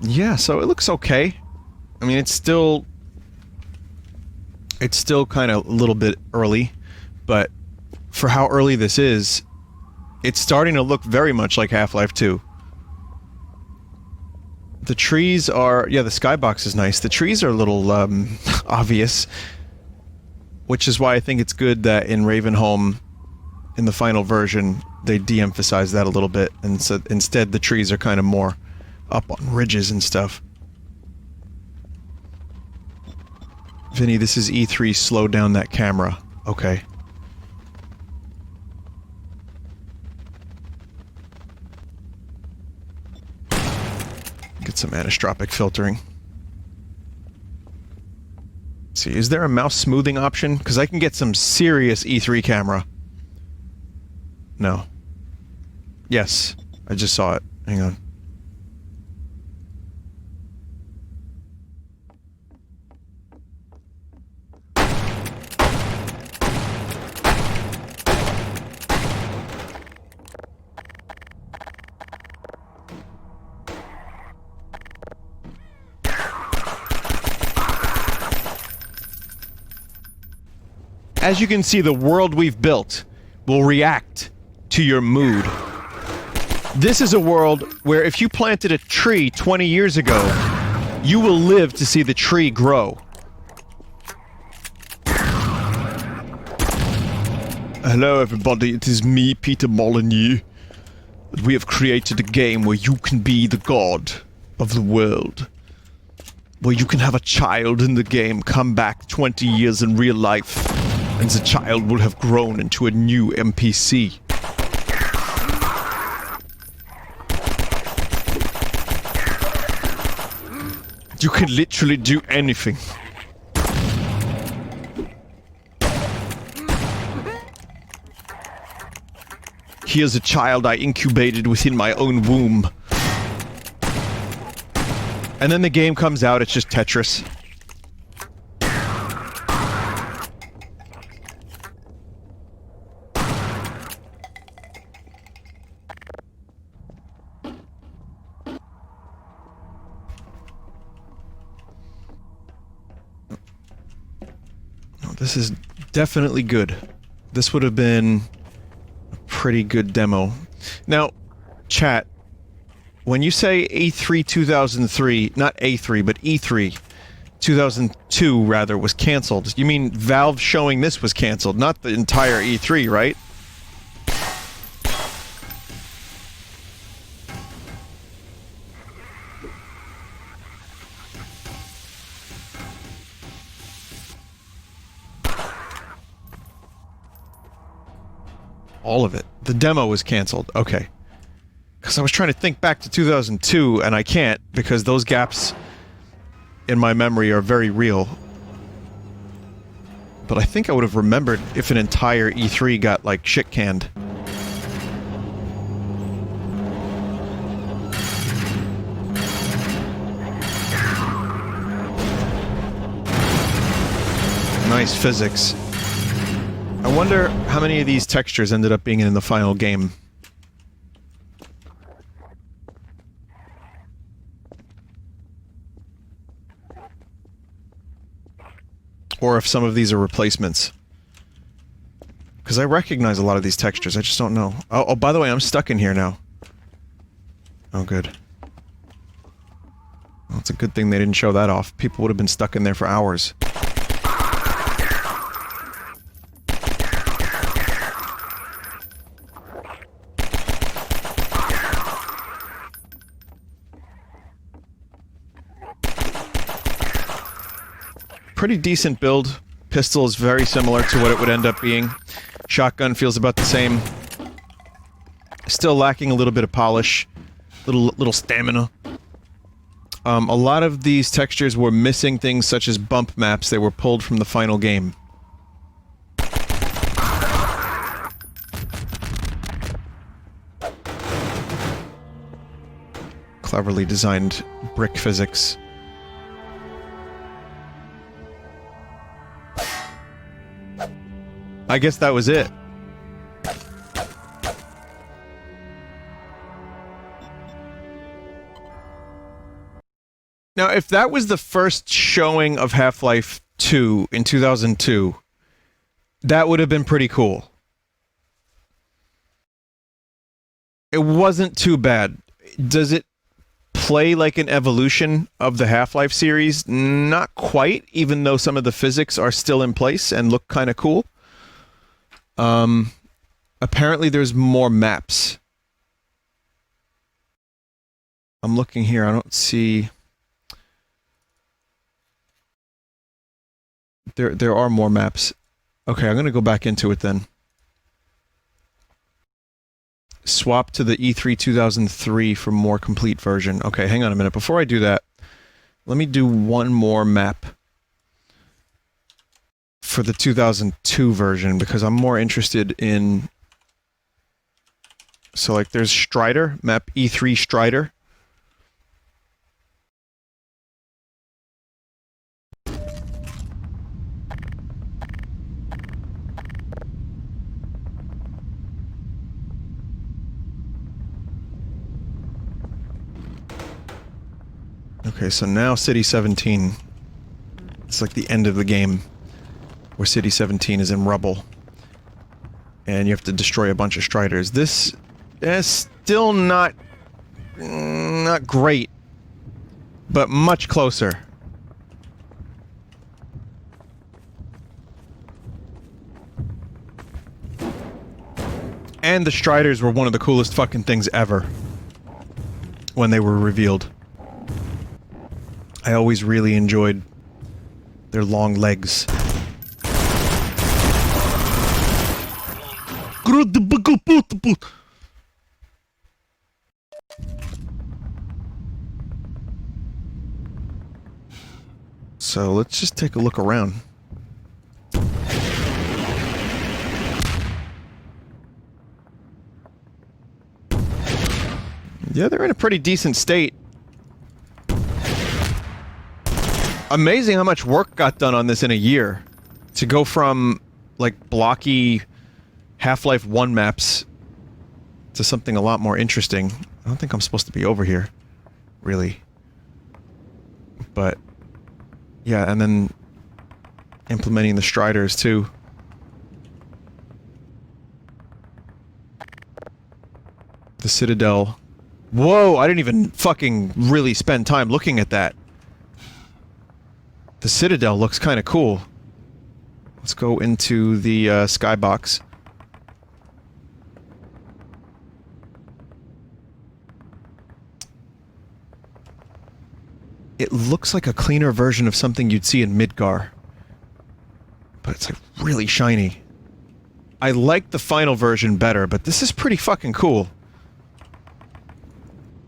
Yeah, so it looks okay. I mean, it's still kind of a little bit early, but for how early this is, it's starting to look very much like Half-Life 2. The trees are... yeah, the skybox is nice. The trees are a little, obvious. Which is why I think it's good that in Ravenholm, in the final version, they de-emphasize that a little bit, and so instead the trees are kind of more up on ridges and stuff. Vinny, this is E3, slow down that camera. Okay. Get some anisotropic filtering. Let's see, is there a mouse smoothing option? Because I can get some serious E3 camera. No. Yes, I just saw it. Hang on. As you can see, the world we've built will react to your mood. This is a world where if you planted a tree 20 years ago, you will live to see the tree grow. Hello everybody, it is me, Peter Molyneux. We have created a game where you can be the god of the world. Where you can have a child in the game come back 20 years in real life, and the child will have grown into a new NPC. You can literally do anything. Here's a child I incubated within my own womb. And then the game comes out, it's just Tetris. This is definitely good. This would have been a pretty good demo. Now, chat, when you say E3 2003, not A3, but E3 2002, rather, was cancelled, you mean Valve showing this was cancelled, not the entire E3, right? All of it. The demo was cancelled. Okay. Because I was trying to think back to 2002, and I can't, because those gaps in my memory are very real. But I think I would have remembered if an entire E3 got, like, shit-canned. nice physics. I wonder how many of these textures ended up being in the final game. Or if some of these are replacements. Because I recognize a lot of these textures, I just don't know. Oh, by the way, I'm stuck in here now. Oh, good. Well, it's a good thing they didn't show that off. People would have been stuck in there for hours. Pretty decent build. Pistol is very similar to what it would end up being. Shotgun feels about the same. Still lacking a little bit of polish. Little stamina. A lot of these textures were missing things such as bump maps. They were pulled from the final game. Cleverly designed brick physics. I guess that was it. Now, if that was the first showing of Half-Life 2 in 2002, that would have been pretty cool. It wasn't too bad. Does it play like an evolution of the Half-Life series? Not quite, even though some of the physics are still in place and look kind of cool. Apparently there's more maps. I'm looking here, I don't see... There are more maps. Okay, I'm gonna go back into it then. Swap to the E3 2003 for more complete version. Okay, hang on a minute. Before I do that, let me do one more map for the 2002 version, because I'm more interested in... So, like, there's Strider, map E3 Strider. Okay, so now City 17. It's like the end of the game, where City 17 is in rubble. And you have to destroy a bunch of Striders. This is still not great, but much closer. And the Striders were one of the coolest fucking things ever when they were revealed. I always really enjoyed their long legs. So let's just take a look around. Yeah, they're in a pretty decent state. Amazing how much work got done on this in a year. To go from, like, blocky Half-Life 1 maps to something a lot more interesting. I don't think I'm supposed to be over here, really. But, yeah, and then implementing the Striders, too. The Citadel. Whoa, I didn't even fucking really spend time looking at that. The Citadel looks kind of cool. Let's go into the skybox. It looks like a cleaner version of something you'd see in Midgar. But it's like really shiny. I like the final version better, but this is pretty fucking cool.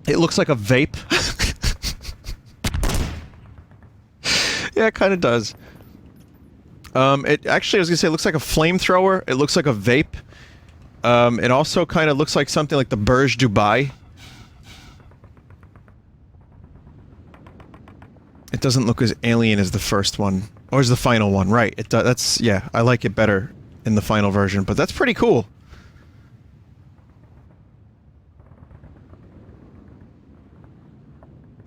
It looks like a vape. Yeah, it kind of does. It actually, I was gonna say, it looks like a flamethrower. It looks like a vape. It also kind of looks like something like the Burj Dubai. It doesn't look as alien as the first one. Or is the final one, right. That's, yeah, I like it better in the final version, but that's pretty cool.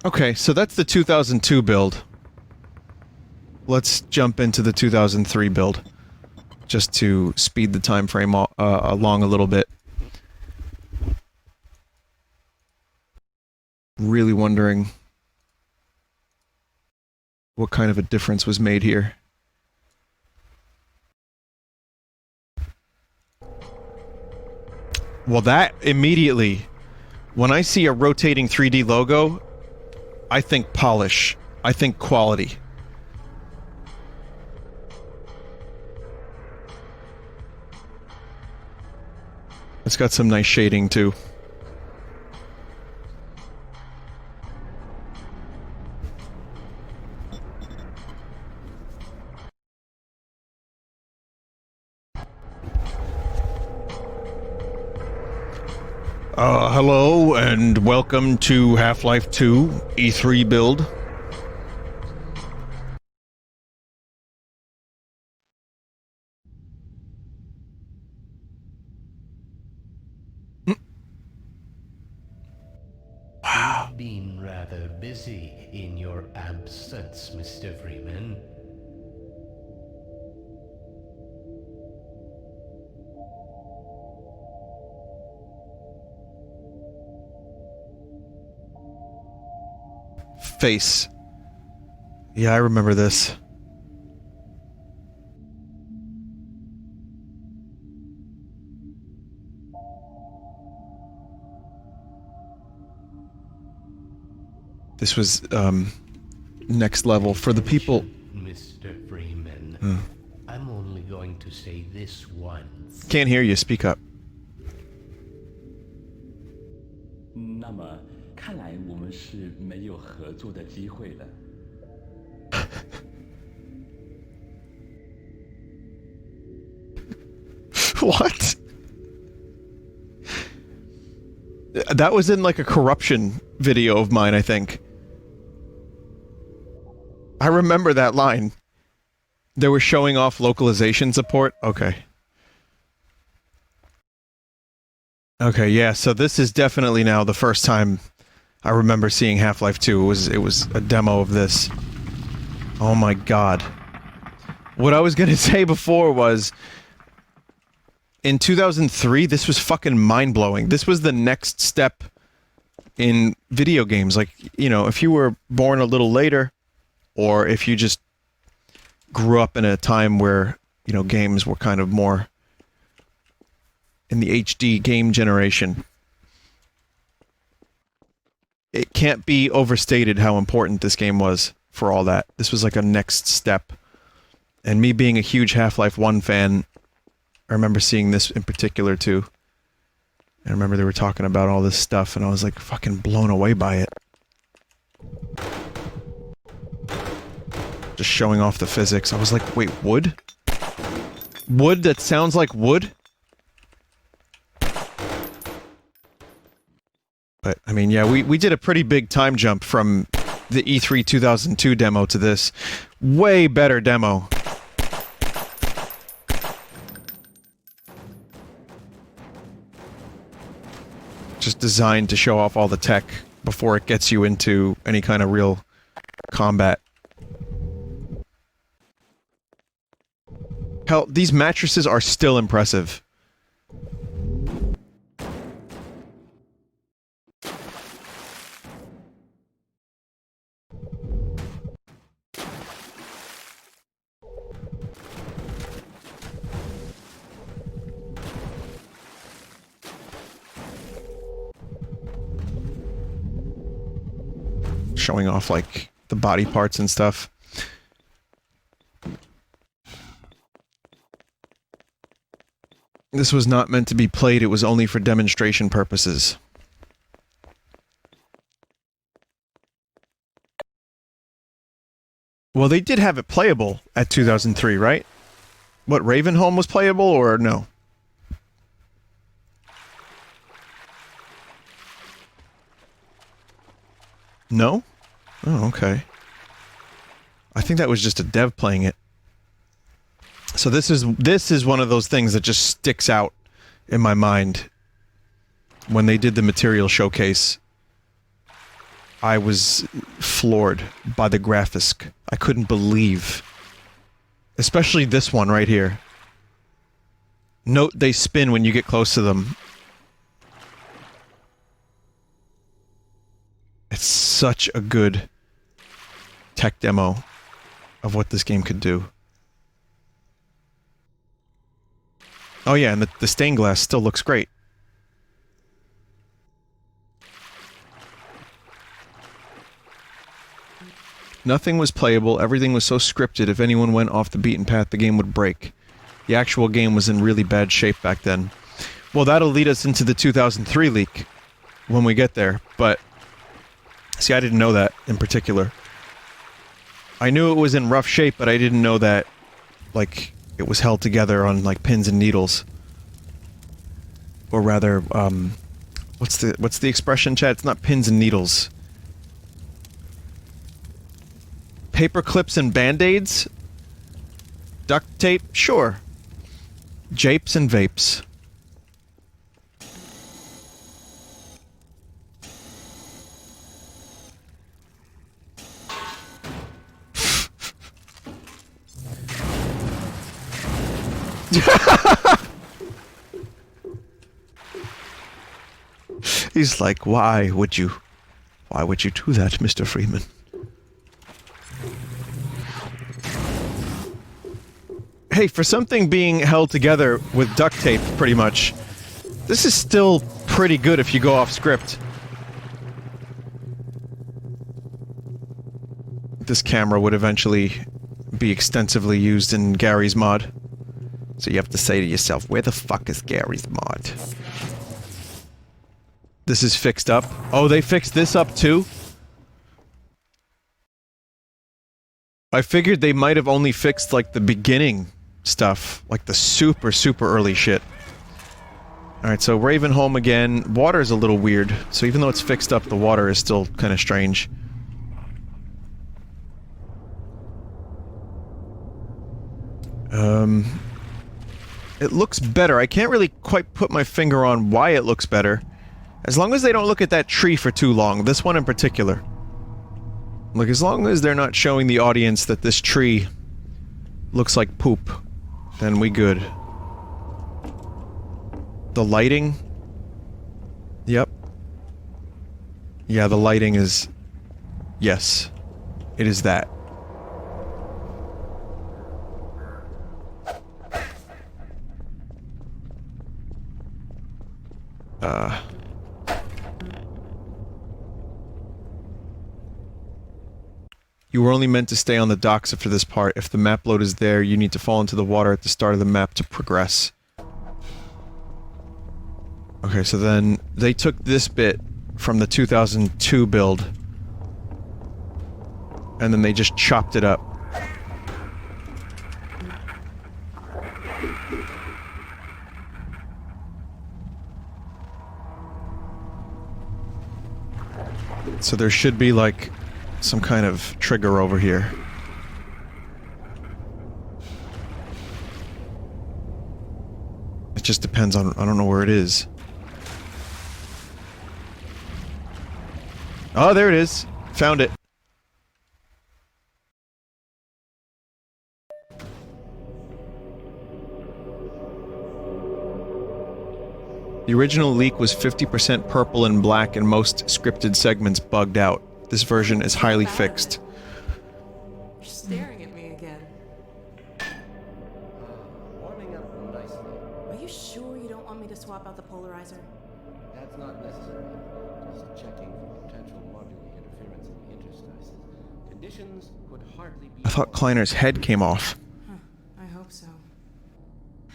Okay, so that's the 2002 build. Let's jump into the 2003 build, just to speed the time frame along a little bit. Really wondering what kind of a difference was made here. Well, that immediately, when I see a rotating 3D logo, I think polish. I think quality. It's got some nice shading too. Hello and welcome to Half-Life 2 E3 build. Wow. You've been rather busy in your absence, Mr. Freeman. Face. Yeah, I remember this. This was, next level for the people. Mr. Freeman, I'm only going to say this once. Can't hear you, speak up. 那么，看来我们是没有合作的机会了。What? That was in like a corruption video of mine, I think. I remember that line. They were showing off localization support. Okay. Okay, yeah, so this is definitely now the first time I remember seeing Half-Life 2. It was a demo of this. Oh my god. What I was gonna say before was, in 2003, this was fucking mind-blowing. This was the next step in video games. Like, you know, if you were born a little later, or if you just grew up in a time where, you know, games were kind of more in the HD game generation, it can't be overstated how important this game was for all that. This was like a next step. And me being a huge Half-Life 1 fan, I remember seeing this in particular too. I remember they were talking about all this stuff and I was like fucking blown away by it. Just showing off the physics. I was like, wait, wood? Wood that sounds like wood? But, I mean, yeah, we did a pretty big time jump from the E3 2002 demo to this. Way better demo. Just designed to show off all the tech before it gets you into any kind of real combat. Hell, these mattresses are still impressive. Showing off, like, the body parts and stuff. This was not meant to be played, it was only for demonstration purposes. Well, they did have it playable at 2003, right? What, Ravenholm was playable, or no? No? Oh, okay. I think that was just a dev playing it. So this is one of those things that just sticks out in my mind. When they did the material showcase, I was floored by the graphics. I couldn't believe. Especially this one right here. Note they spin when you get close to them. It's such a good tech demo of what this game could do. Oh yeah, and the stained glass still looks great. Nothing was playable, everything was so scripted, if anyone went off the beaten path, the game would break. The actual game was in really bad shape back then. Well, that'll lead us into the 2003 leak, when we get there, but... See, I didn't know that, in particular. I knew it was in rough shape, but I didn't know that, like, it was held together on, like, pins and needles. Or rather, what's the expression, Chad? It's not pins and needles. Paper clips and band-aids? Duct tape? Sure. Japes and vapes. He's like, why would you do that, Mr. Freeman? Hey, for something being held together with duct tape, pretty much, this is still pretty good if you go off script. This camera would eventually be extensively used in Gary's mod. So you have to say to yourself, where the fuck is Gary's mod? This is fixed up. Oh, they fixed this up too? I figured they might have only fixed, like, the beginning stuff. Like, the super, super early shit. Alright, so Ravenholm again. Water is a little weird. So even though it's fixed up, the water is still kind of strange. It looks better. I can't really quite put my finger on why it looks better. As long as they don't look at that tree for too long. This one in particular. Like, as long as they're not showing the audience that this tree looks like poop, then we good. The lighting? Yep. Yeah, the lighting is... Yes. It is that. You were only meant to stay on the docks after this part. If the map load is there, you need to fall into the water at the start of the map to progress. Okay, so then they took this bit from the 2002 build, and then they just chopped it up. So there should be, like, some kind of trigger over here. It just depends on... I don't know where it is. Oh, there it is. Found it. The original leak was 50% purple and black and most scripted segments bugged out. This version is highly fixed. You're staring at me again. Warming up nicely. Are you sure you don't want me to swap out the polarizer? That's not necessary. Just checking for potential modular interference in the interstices. Conditions could hardly be... I thought Kleiner's head came off. Huh, I hope so.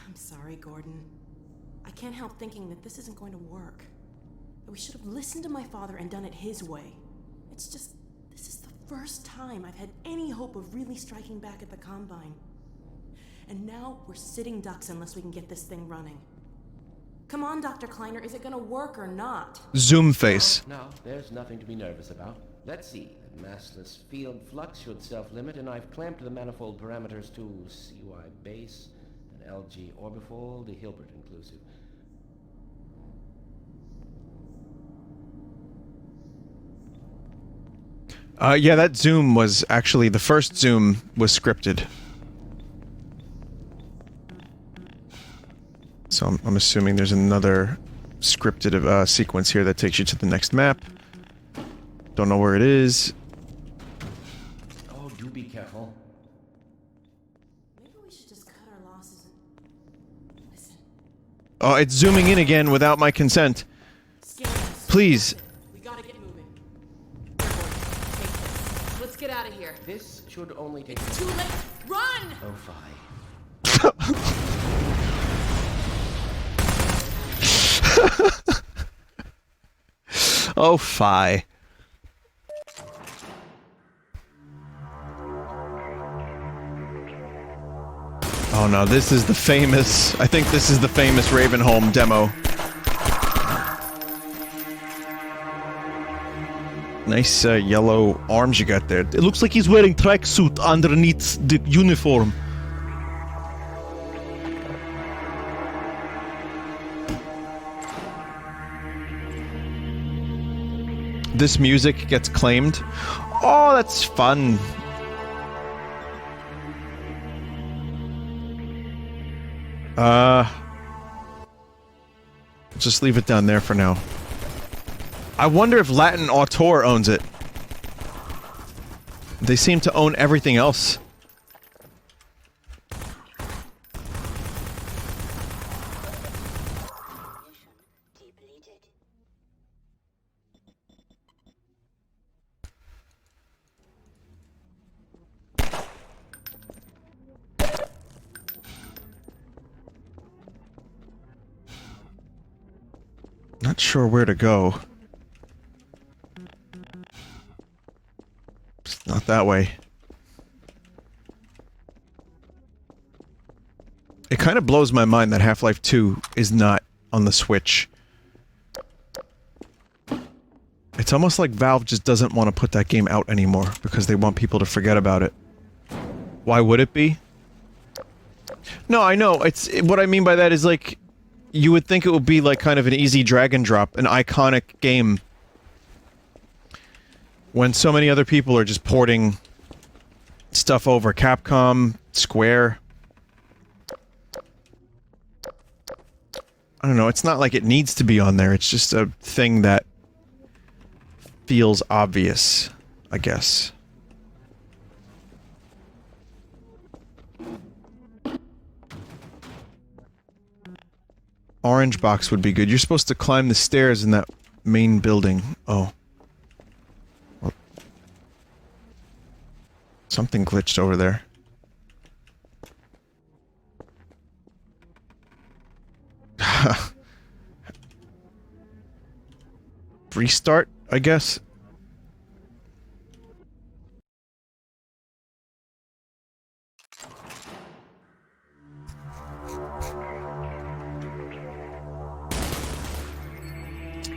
I'm sorry, Gordon. I can't help thinking that this isn't going to work. That we should have listened to my father and done it his way. It's just, this is the first time I've had any hope of really striking back at the Combine. And now we're sitting ducks unless we can get this thing running. Come on, Dr. Kleiner, is it gonna work or not? Zoom face. No, there's nothing to be nervous about. Let's see. massless field flux should self-limit, and I've clamped the manifold parameters to CY base and LG orbifold, the Hilbert inclusive. Yeah, that zoom was actually, the first zoom was scripted. So I'm assuming there's another scripted sequence here that takes you to the next map. Don't know where it is. Oh, do be careful. Maybe we should just cut our losses and listen. Oh, it's zooming in again without my consent. Scanners. Please. We gotta get moving. Take this. Let's get out of here. This should only take... Too late. Run! Oh, fine. Oh, fi. Oh no, this is the famous... I think this is the famous Ravenholm demo. Nice yellow arms you got there. It looks like he's wearing tracksuit underneath the uniform. This music gets claimed. Oh, that's fun. Just leave it down there for now. I wonder if Latin Auteur owns it. They seem to own everything else. Not sure where to go. It's not that way. It kind of blows my mind that Half-Life 2 is not on the Switch. It's almost like Valve just doesn't want to put that game out anymore because they want people to forget about it. Why would it be? No, I know. What I mean by that is like you would think it would be like kind of an easy drag and drop, an iconic game, when so many other people are just porting stuff over. Capcom, Square. I don't know, it's not like it needs to be on there, it's just a thing that feels obvious, I guess. Orange box would be good. You're supposed to climb the stairs in that main building. Oh. Well, something glitched over there. Restart, I guess.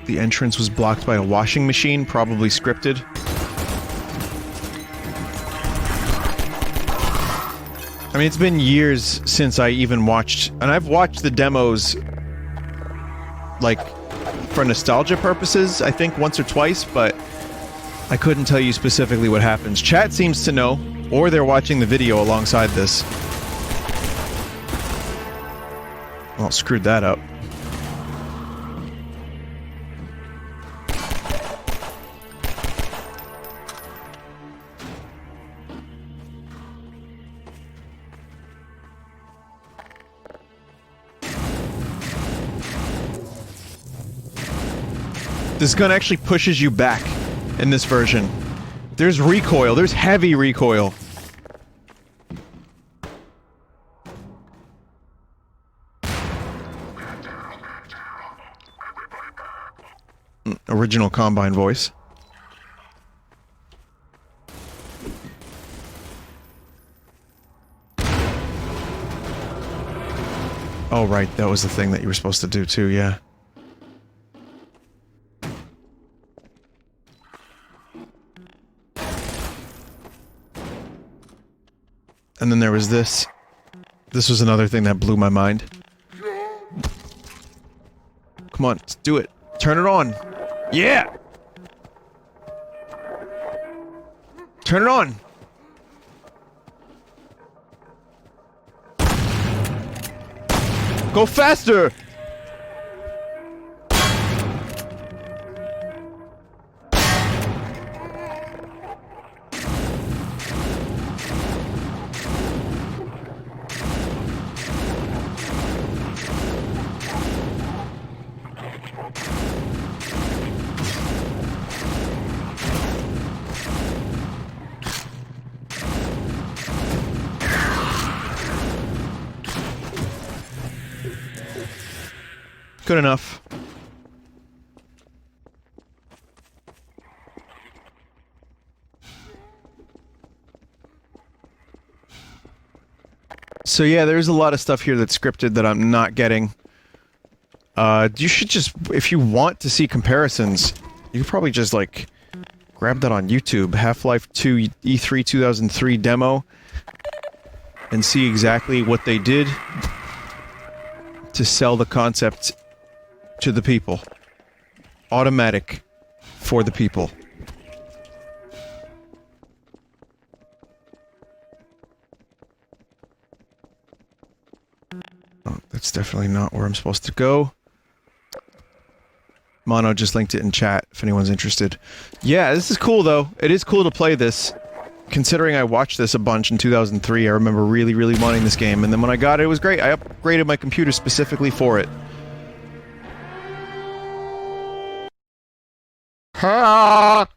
The entrance was blocked by a washing machine, probably scripted. I mean, it's been years since I even watched... And I've watched the demos, like, for nostalgia purposes, I think once or twice, but I couldn't tell you specifically what happens. Chat seems to know, or they're watching the video alongside this. Well, screwed that up. This gun actually pushes you back in this version. There's recoil. There's heavy recoil. Original Combine voice. Oh, right. That was the thing that you were supposed to do too, yeah. And then there was this. This was another thing that blew my mind. Come on, let's do it. Turn it on. Yeah! Turn it on. Go faster! Good enough. So yeah, there's a lot of stuff here that's scripted that I'm not getting. You should just, if you want to see comparisons, you could probably just like grab that on YouTube, Half-Life 2 E3 2003 demo, and see exactly what they did to sell the concept to the people. Automatic for the people. Oh, that's definitely not where I'm supposed to go. Mono just linked it in chat if anyone's interested. Yeah, this is cool though. It is cool to play this. Considering I watched this a bunch in 2003, I remember really, really wanting this game, and then when I got it, it was great. I upgraded my computer specifically for it. Ha!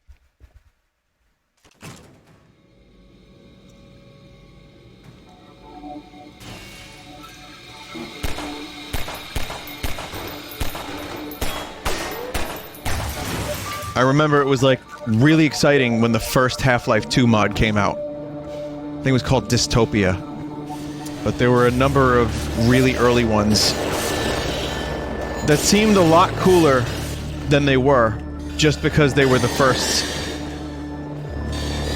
I remember it was like really exciting when the first Half-Life 2 mod came out. I think it was called Dystopia. But there were a number of really early ones that seemed a lot cooler than they were, just because they were the first.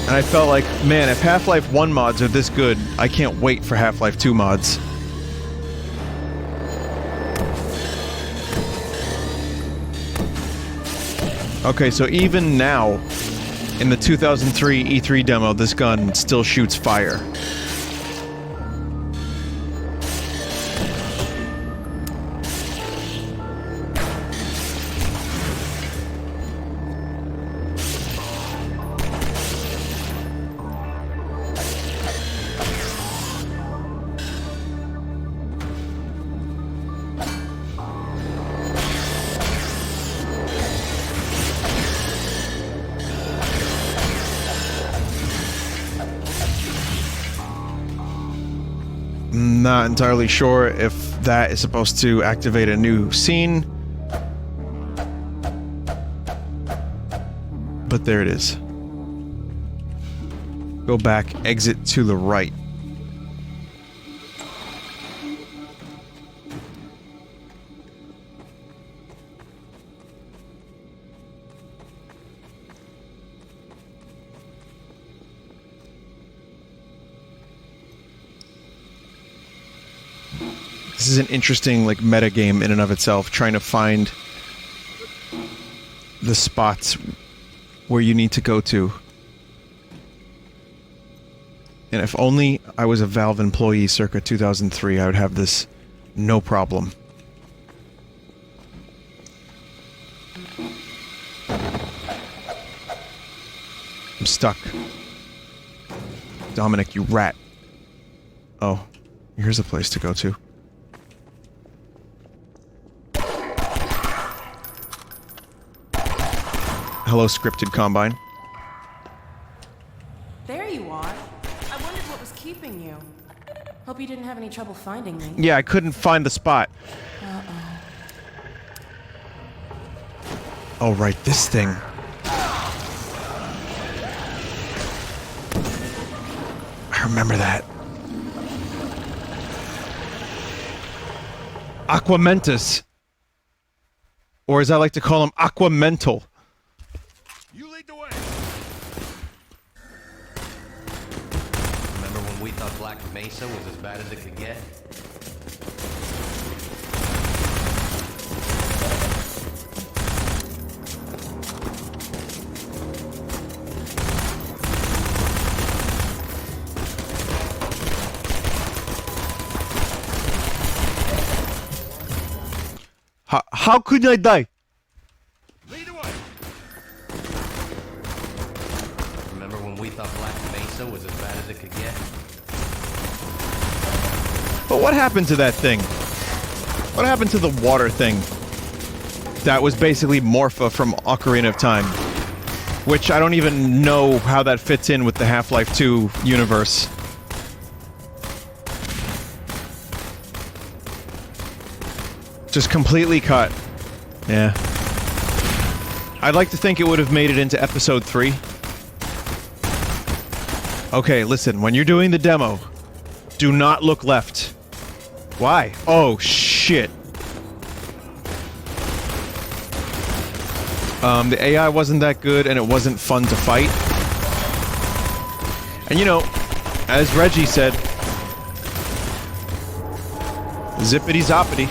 And I felt like, man, if Half-Life 1 mods are this good, I can't wait for Half-Life 2 mods. Okay, so even now, in the 2003 E3 demo, this gun still shoots fire. Not entirely sure if that is supposed to activate a new scene. But there it is. Go back, exit to the right. This is an interesting, like, meta game in and of itself, trying to find the spots where you need to go to. And if only I was a Valve employee circa 2003, I would have this no problem. I'm stuck. Dominic, you rat. Oh, here's a place to go to. Hello, scripted Combine. There you are. I wondered what was keeping you. Hope you didn't have any trouble finding me. Yeah, I couldn't find the spot. Oh, right, this thing. I remember that. Aquamentus. Or as I like to call him, Aquamental. You lead the way. Remember when when we thought Black Mesa was as bad as it could get? How could I die? Lead away. Remember when we thought Black Mesa was as bad as it could get? But what happened to that thing? What happened to the water thing? That was basically Morpha from Ocarina of Time. Which I don't even know how that fits in with the Half-Life 2 universe. Just completely cut. Yeah. I'd like to think it would have made it into episode 3. Okay, listen, when you're doing the demo, do not look left. Why? Oh, shit. The AI wasn't that good, and it wasn't fun to fight. And you know, as Reggie said, zippity zoppity.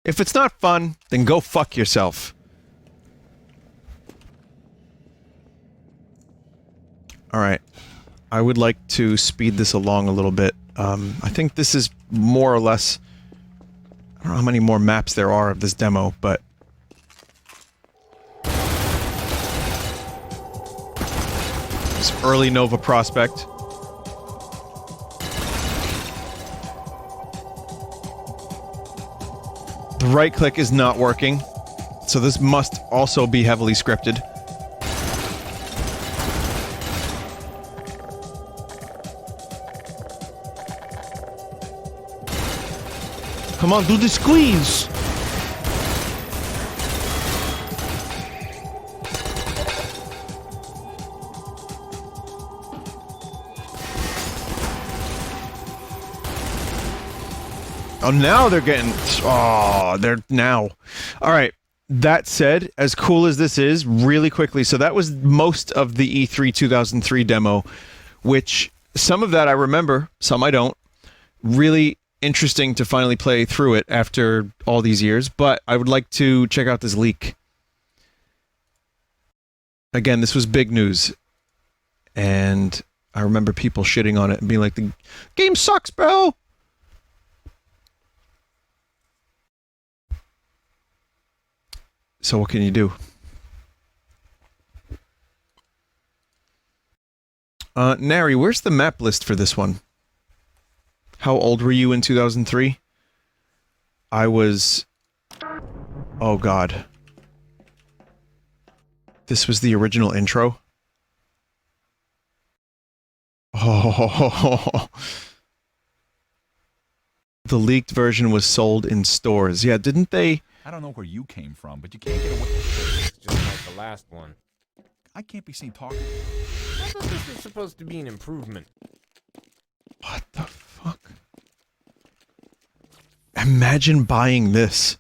If it's not fun, then go fuck yourself. Alright. I would like to speed this along a little bit. I think this is more or less... I don't know how many more maps there are of this demo, but... This early Nova Prospect. The right click is not working, so this must also be heavily scripted. Come on, do the squeeze! Oh, now they're getting... Oh, they're now. Alright, that said, as cool as this is, really quickly, so that was most of the E3 2003 demo, which some of that I remember, some I don't. Really interesting to finally play through it after all these years, but I would like to check out this leak. Again, this was big news, and I remember people shitting on it and being like, the game sucks, bro! So what can you do? Nary, where's the map list for this one? How old were you in 2003? I was... Oh god. This was the original intro? Oh. The leaked version was sold in stores. Yeah, didn't they... I don't know where you came from, but you can't get away. It's just like the last one. I can't be seen talking. I thought this was supposed to be an improvement. What the fuck? Imagine buying this.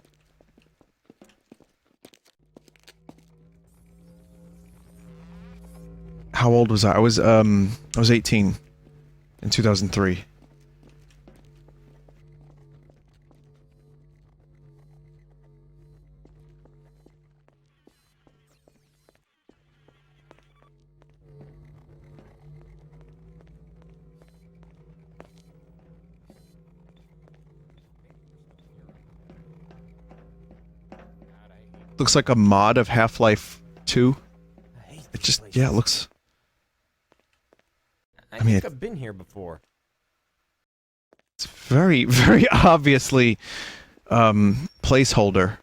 How old was I? I was 18 in 2003. Looks like a mod of Half-Life 2. It just, yeah, it looks... I mean, I've been here before. It's very, very obviously placeholder.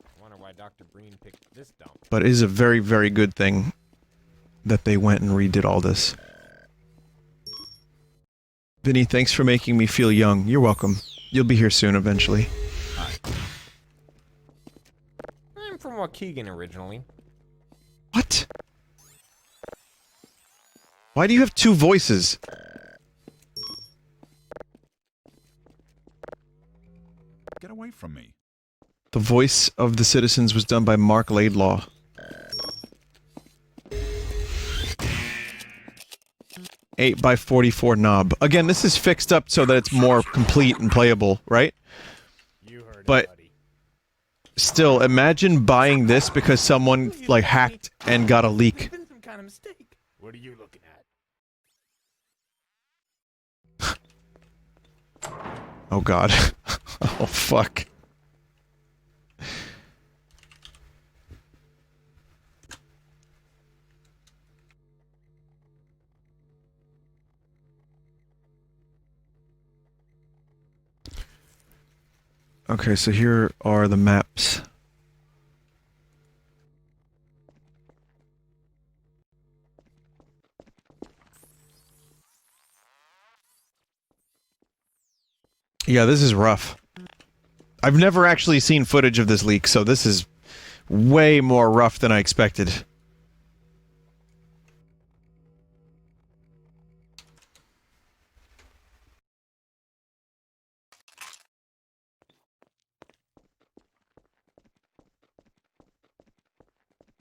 I wonder why Dr. Breen picked this dump. But it is a very, very good thing that they went and redid all this. Vinny, thanks for making me feel young. You're welcome. You'll be here soon, eventually. I'm from Waukegan originally. What? Why do you have two voices? Get away from me. The voice of the citizens was done by Mark Laidlaw. Eight by 44 knob. Again, this is fixed up so that it's more complete and playable, right? But still, imagine buying this because someone like hacked and got a leak. Some kind of mistake. What are you looking at? Oh god. Oh fuck. Okay, so here are the maps. Yeah, this is rough. I've never actually seen footage of this leak, so this is way more rough than I expected.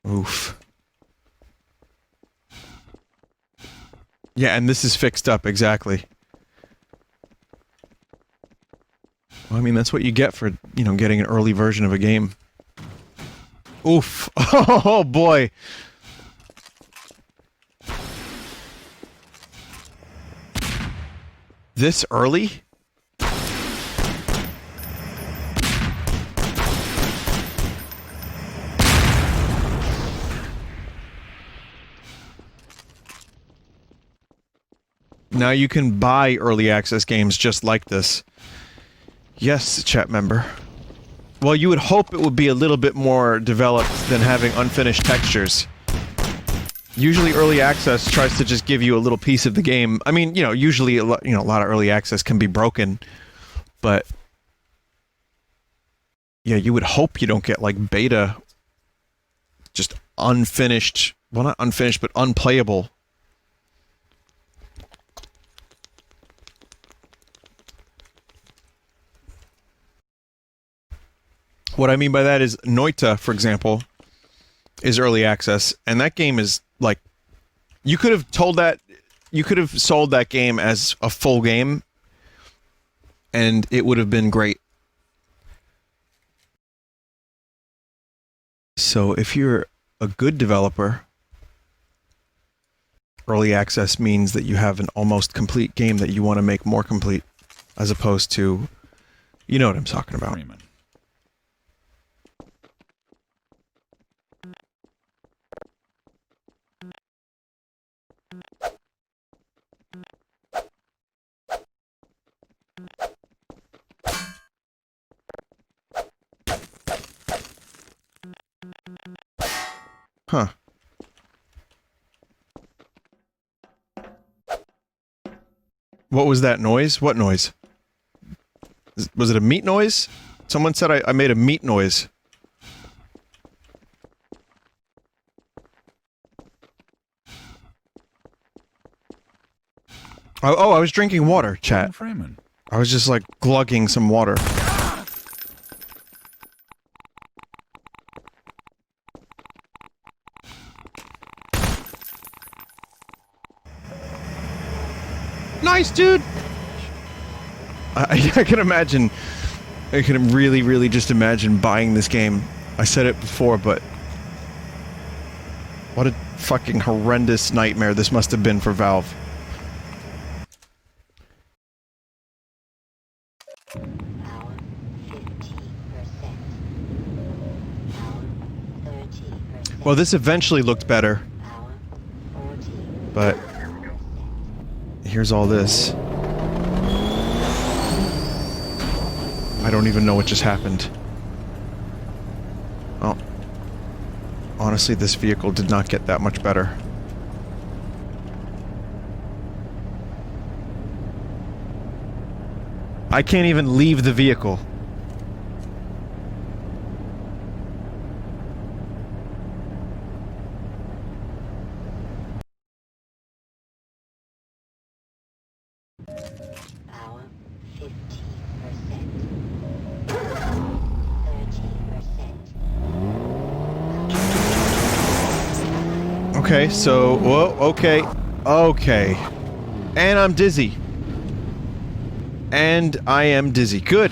Oof. Yeah, and this is fixed up, exactly. Well, I mean, that's what you get for, you know, getting an early version of a game. Oof. Oh, boy. This early? Now you can buy early access games just like this. Yes, chat member. Well, you would hope it would be a little bit more developed than having unfinished textures. Usually early access tries to just give you a little piece of the game. I mean, you know, usually a lot of early access can be broken, but yeah, you would hope you don't get like beta just unfinished, well not unfinished, but unplayable. What I mean by that is Noita, for example, is early access, and that game is like, you could have sold that game as a full game, and it would have been great. So if you're a good developer, early access means that you have an almost complete game that you want to make more complete, as opposed to, you know what I'm talking about. Freeman. Huh. What was that noise? What noise? Was it a meat noise? Someone said I made a meat noise. Oh, I was drinking water, chat. Freeman. I was just like glugging some water. Nice, dude! I can imagine, I can really just imagine buying this game. I said it before, but what a fucking horrendous nightmare this must have been for Valve. Well, this eventually looked better, but here's all this. I don't even know what just happened. Well, honestly, this vehicle did not get that much better. I can't even leave the vehicle. Okay, so... Whoa, okay. Okay. And I'm dizzy. And I am dizzy. Good.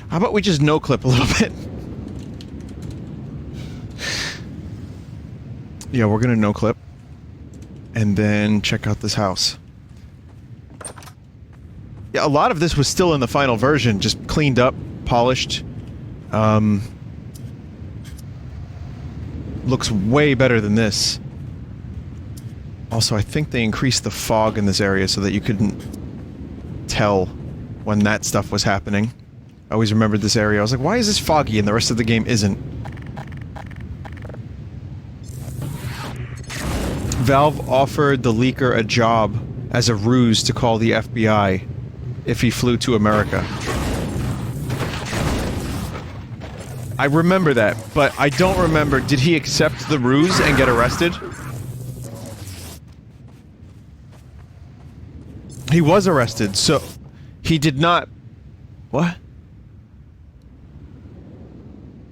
How about we just no-clip a little bit? Yeah, we're gonna no-clip. And then check out this house. Yeah, a lot of this was still in the final version, just cleaned up, polished. Looks way better than this. Also, I think they increased the fog in this area so that you couldn't tell when that stuff was happening. I always remembered this area. I was like, why is this foggy and the rest of the game isn't? Valve offered the leaker a job as a ruse to call the FBI if he flew to America. I remember that, but I don't remember, did he accept the ruse and get arrested? He was arrested, so he did not... What?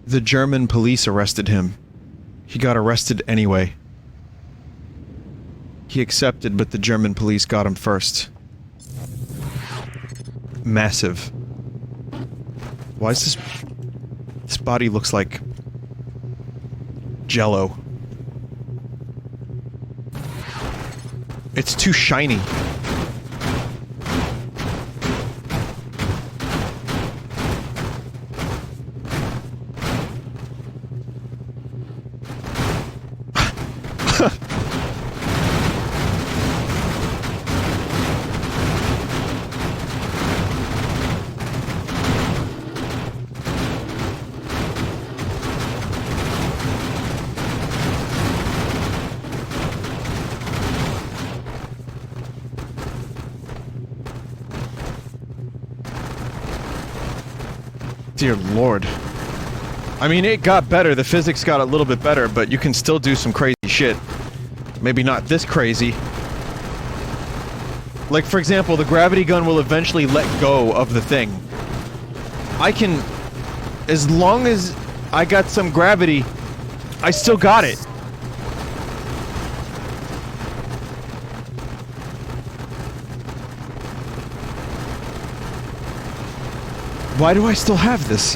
The German police arrested him. He got arrested anyway. He accepted, but the German police got him first. Massive. Why is this... This body looks like... Jello. It's too shiny. Dear Lord. I mean, it got better. The physics got a little bit better, but you can still do some crazy shit. Maybe not this crazy. Like, for example, the gravity gun will eventually let go of the thing. I can... As long as I got some gravity, I still got it. Why do I still have this?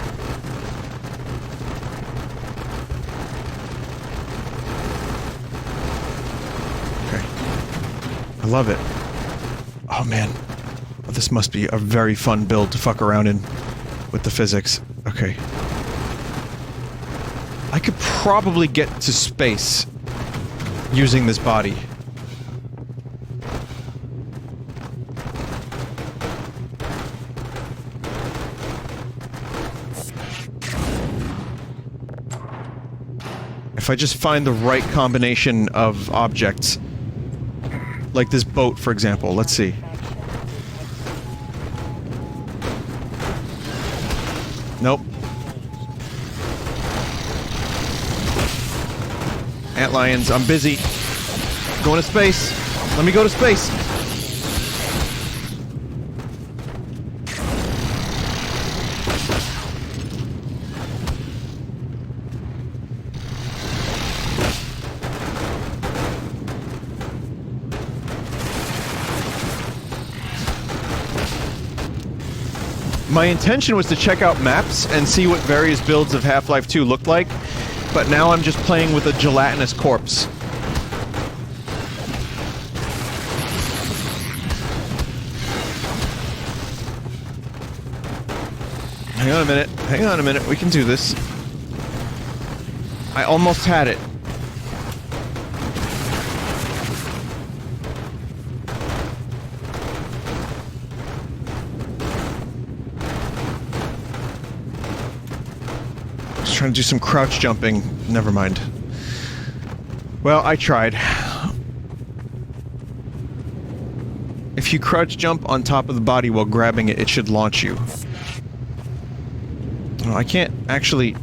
Okay. I love it. Oh man. Oh, this must be a very fun build to fuck around in with the physics. Okay. I could probably get to space using this body. If I just find the right combination of objects. Like this boat, for example. Let's see. Nope. Antlions, I'm busy. Going to space. Let me go to space. My intention was to check out maps and see what various builds of Half-Life 2 looked like, but now I'm just playing with a gelatinous corpse. Hang on a minute, we can do this. I almost had it. Trying to do some crouch jumping. Never mind. Well, I tried. If you crouch jump on top of the body while grabbing it, it should launch you. Oh, I can't actually...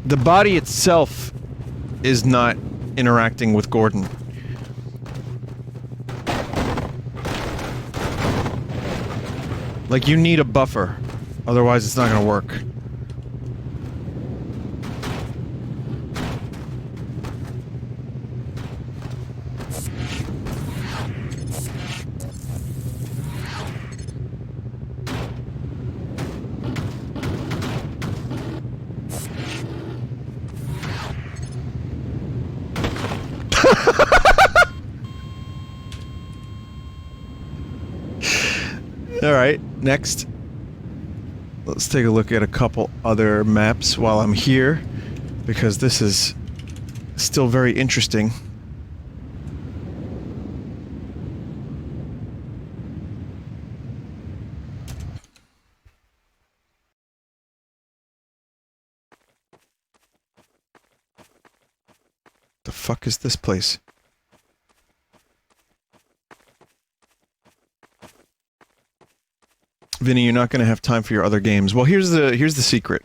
The body itself is not interacting with Gordon. Like, you need a buffer. Otherwise, it's not gonna work. Alright, next. Let's take a look at a couple other maps while I'm here, because this is still very interesting. The fuck is this place? Vinny, you're not going to have time for your other games. Well, here's the secret.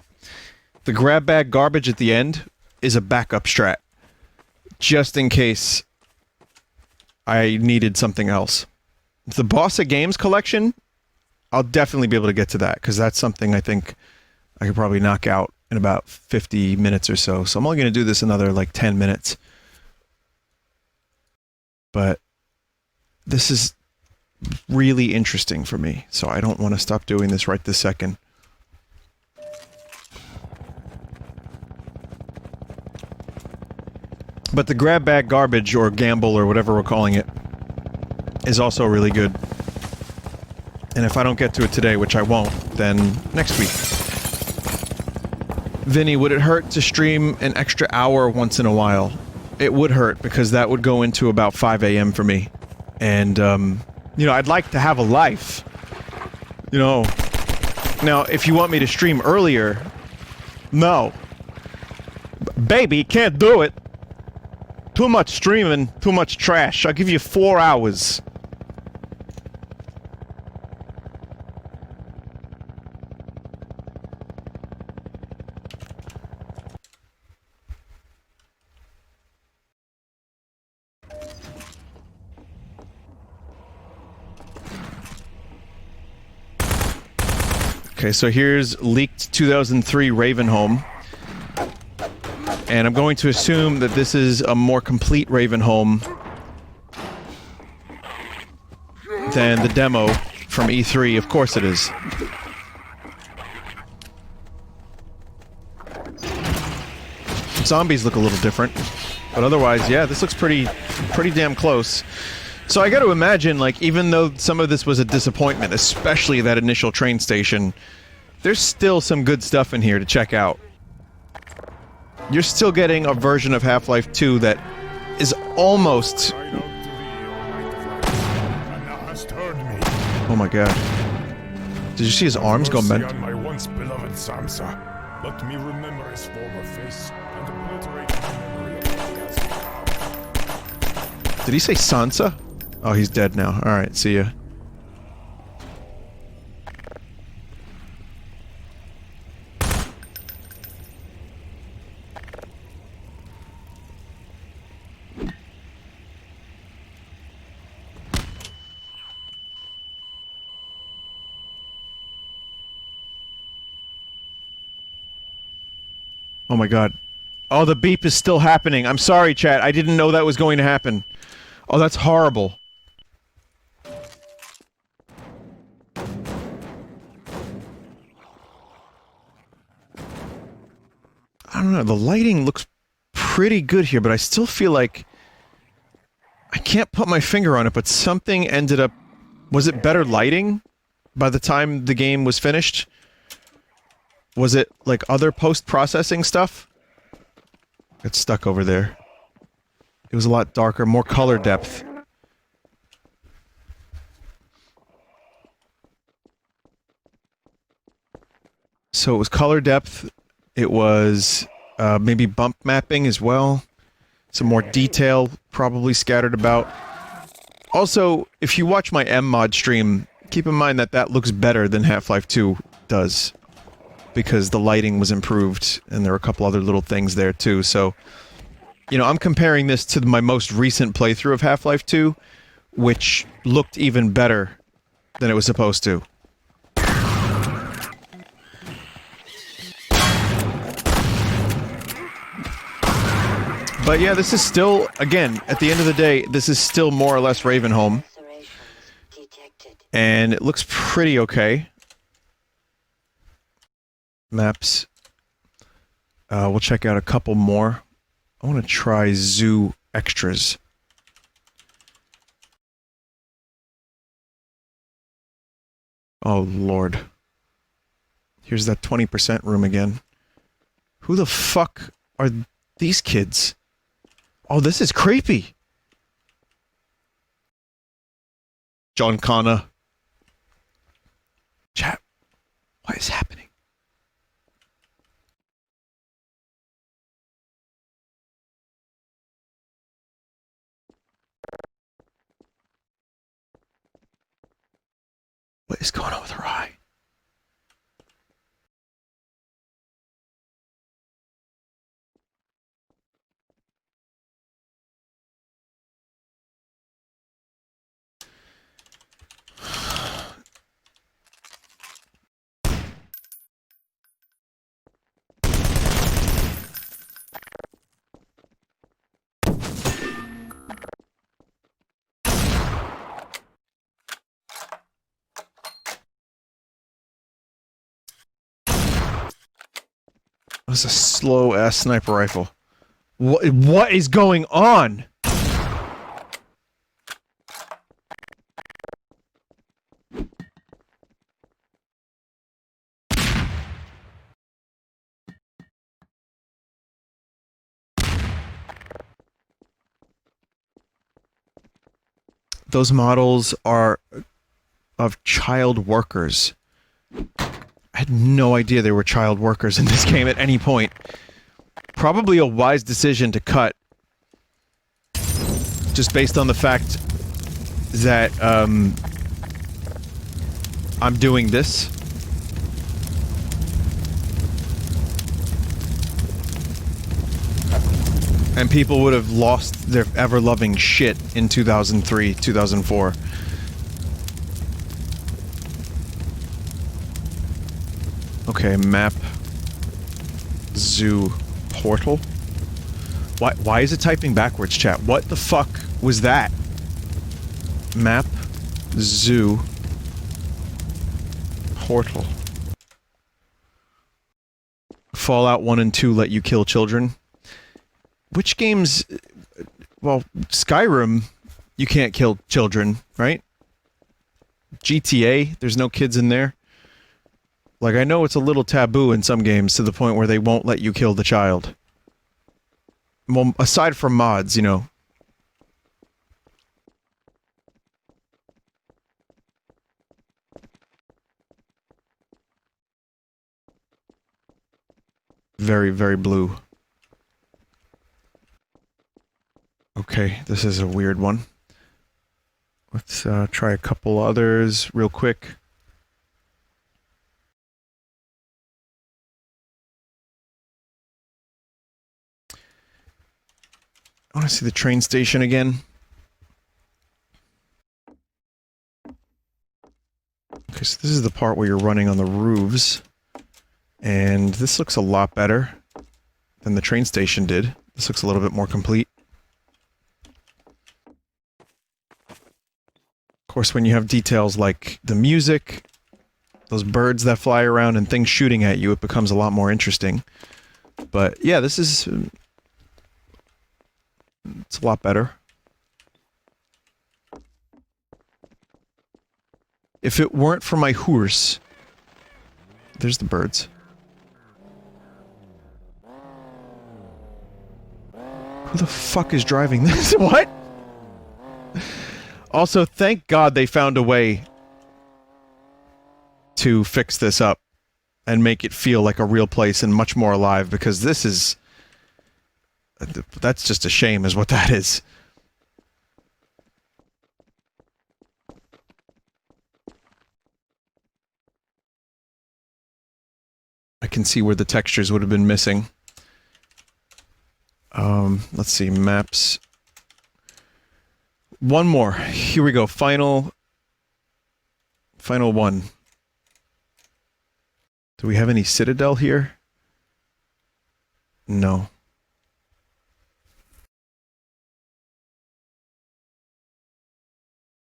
The grab bag garbage at the end is a backup strat, just in case I needed something else. The Boss of Games collection, I'll definitely be able to get to that, because that's something I think I could probably knock out in about 50 minutes or so. So I'm only going to do this another, like, 10 minutes. But this is really interesting for me, so I don't want to stop doing this right this second. But the grab bag garbage, or gamble, or whatever we're calling it, is also really good. And if I don't get to it today, which I won't, then next week. Vinny, would it hurt to stream an extra hour once in a while? It would hurt, because that would go into about 5 a.m. for me. And, you know, I'd like to have a life. You know. Now, if you want me to stream earlier, no. Baby, can't do it. Too much streaming, too much trash. I'll give you 4 hours. Okay, so here's leaked 2003 Ravenholm. And I'm going to assume that this is a more complete Ravenholm than the demo from E3. Of course it is. Zombies look a little different. But otherwise, yeah, this looks pretty damn close. So I gotta imagine, like, even though some of this was a disappointment, especially that initial train station, there's still some good stuff in here to check out. You're still getting a version of Half-Life 2 that is almost... Oh my god. Did you see his arms go mental? My once beloved Samsa. Let me remember his former face and obliterate my memory of Did he say Sansa? Oh, he's dead now. Alright, see ya. Oh my god. Oh, the beep is still happening. I'm sorry, chat. I didn't know that was going to happen. Oh, that's horrible. I don't know. The lighting looks pretty good here, but I still feel like... I can't put my finger on it, but something ended up... Was it better lighting by the time the game was finished? Was it, like, other post-processing stuff? It's stuck over there. It was a lot darker, more color depth. So it was color depth, it was maybe bump mapping as well. Some more detail probably scattered about. Also, if you watch my M-Mod stream, keep in mind that that looks better than Half-Life 2 does. Because the lighting was improved, and there were a couple other little things there too, so... You know, I'm comparing this to my most recent playthrough of Half-Life 2, which looked even better than it was supposed to. But yeah, this is still, again, at the end of the day, this is still more or less Ravenholm. And it looks pretty okay. Maps. We'll check out a couple more. I want to try Zoo Extras. Oh, Lord. Here's that 20% room again. Who the fuck are these kids? Oh, this is creepy. John Connor. Chat. What is happening? What is going on with her eye? That was a slow-ass sniper rifle. What is going on? Those models are of child workers. I had no idea there were child workers in this game at any point. Probably a wise decision to cut. Just based on the fact that, I'm doing this. And people would have lost their ever-loving shit in 2003, 2004. Okay, map. Zoo portal. Why is it typing backwards, chat? What the fuck was that? Map. Zoo. Portal. Fallout 1 and 2 let you kill children. Which games... Well, Skyrim, you can't kill children, right? GTA, there's no kids in there. Like, I know it's a little taboo in some games to the point where they won't let you kill the child. Well, aside from mods, you know. Very, very blue. Okay, this is a weird one. Let's try a couple others real quick. I want to see the train station again. Okay, so this is the part where you're running on the roofs. And this looks a lot better than the train station did. This looks a little bit more complete. Of course, when you have details like the music, those birds that fly around and things shooting at you, it becomes a lot more interesting. But yeah, this is... it's a lot better. If it weren't for my horse... There's the birds. Who the fuck is driving this? What? Also, thank God they found a way to fix this up and make it feel like a real place and much more alive, because this is... that's just a shame is what that is. I can see where the textures would have been missing. Let's see, maps. One more. Here we go. Final one. Do we have any Citadel here? No.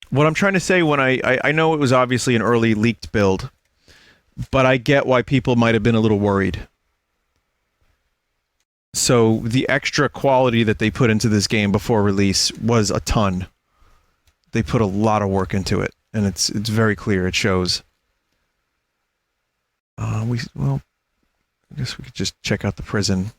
What I'm trying to say when I know it was obviously an early leaked build, but I get why people might have been a little worried. So the extra quality that they put into this game before release was a ton. They put a lot of work into it, and it's very clear, it shows. Well, I guess we could just check out the prison.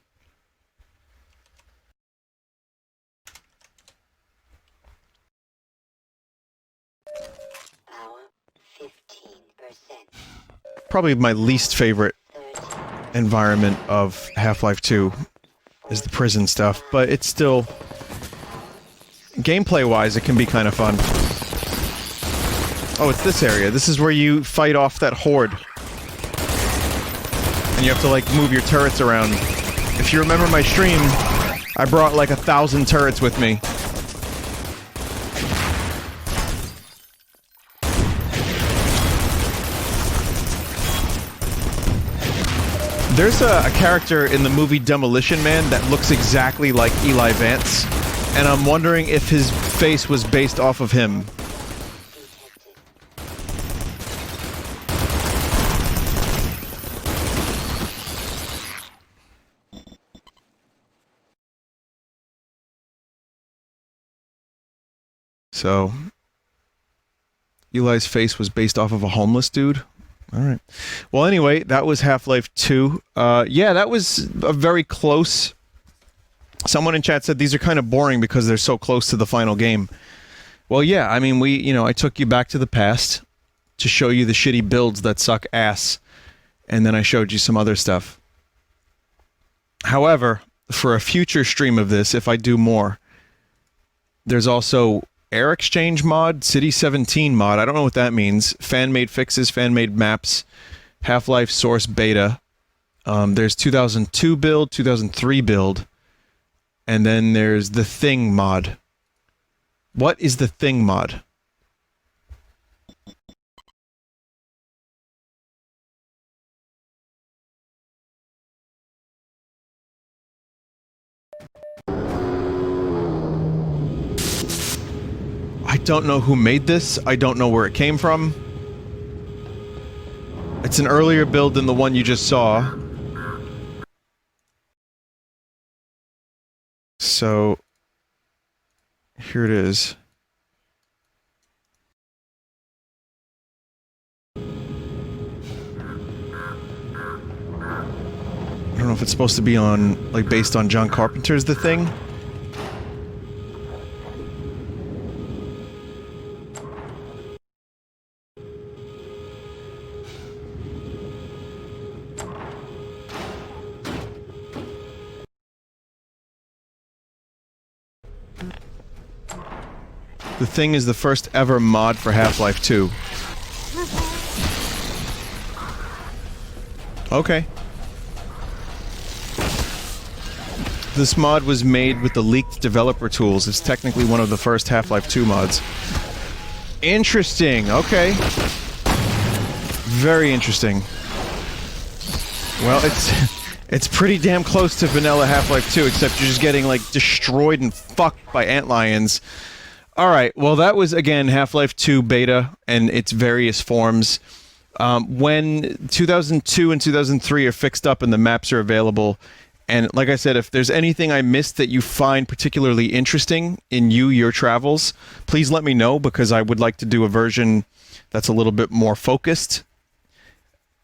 Probably my least favorite environment of Half-Life 2 is the prison stuff, but it's still... Gameplay-wise, it can be kind of fun. Oh, it's this area. This is where you fight off that horde. And you have to, like, move your turrets around. If you remember my stream, I brought, like, 1,000 turrets with me. There's a character in the movie Demolition Man that looks exactly like Eli Vance, and I'm wondering if his face was based off of him. So, Eli's face was based off of a homeless dude? Alright. Well, anyway, that was Half-Life 2. Yeah, that was a very close... Someone in chat said these are kind of boring because they're so close to the final game. Well, yeah, I mean, I took you back to the past to show you the shitty builds that suck ass, and then I showed you some other stuff. However, for a future stream of this, if I do more, there's also Air Exchange mod, City 17 mod, I don't know what that means, fan-made fixes, fan-made maps, Half-Life Source Beta, there's 2002 build, 2003 build, and then there's the Thing mod. What is the Thing mod? I don't know who made this. I don't know where it came from. It's an earlier build than the one you just saw. So, here it is. I don't know if it's supposed to be on, like, based on John Carpenter's The Thing. The Thing is the first ever mod for Half-Life 2. Okay. This mod was made with the leaked developer tools. It's technically one of the first Half-Life 2 mods. Interesting, okay. Very interesting. Well, it's pretty damn close to vanilla Half-Life 2, except you're just getting, like, destroyed and fucked by antlions. Alright, well that was, again, Half-Life 2 beta and its various forms. When 2002 and 2003 are fixed up and the maps are available, and like I said, if there's anything I missed that you find particularly interesting in your travels, please let me know, because I would like to do a version that's a little bit more focused.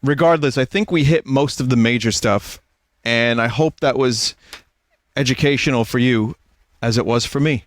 Regardless, I think we hit most of the major stuff, and I hope that was educational for you, as it was for me.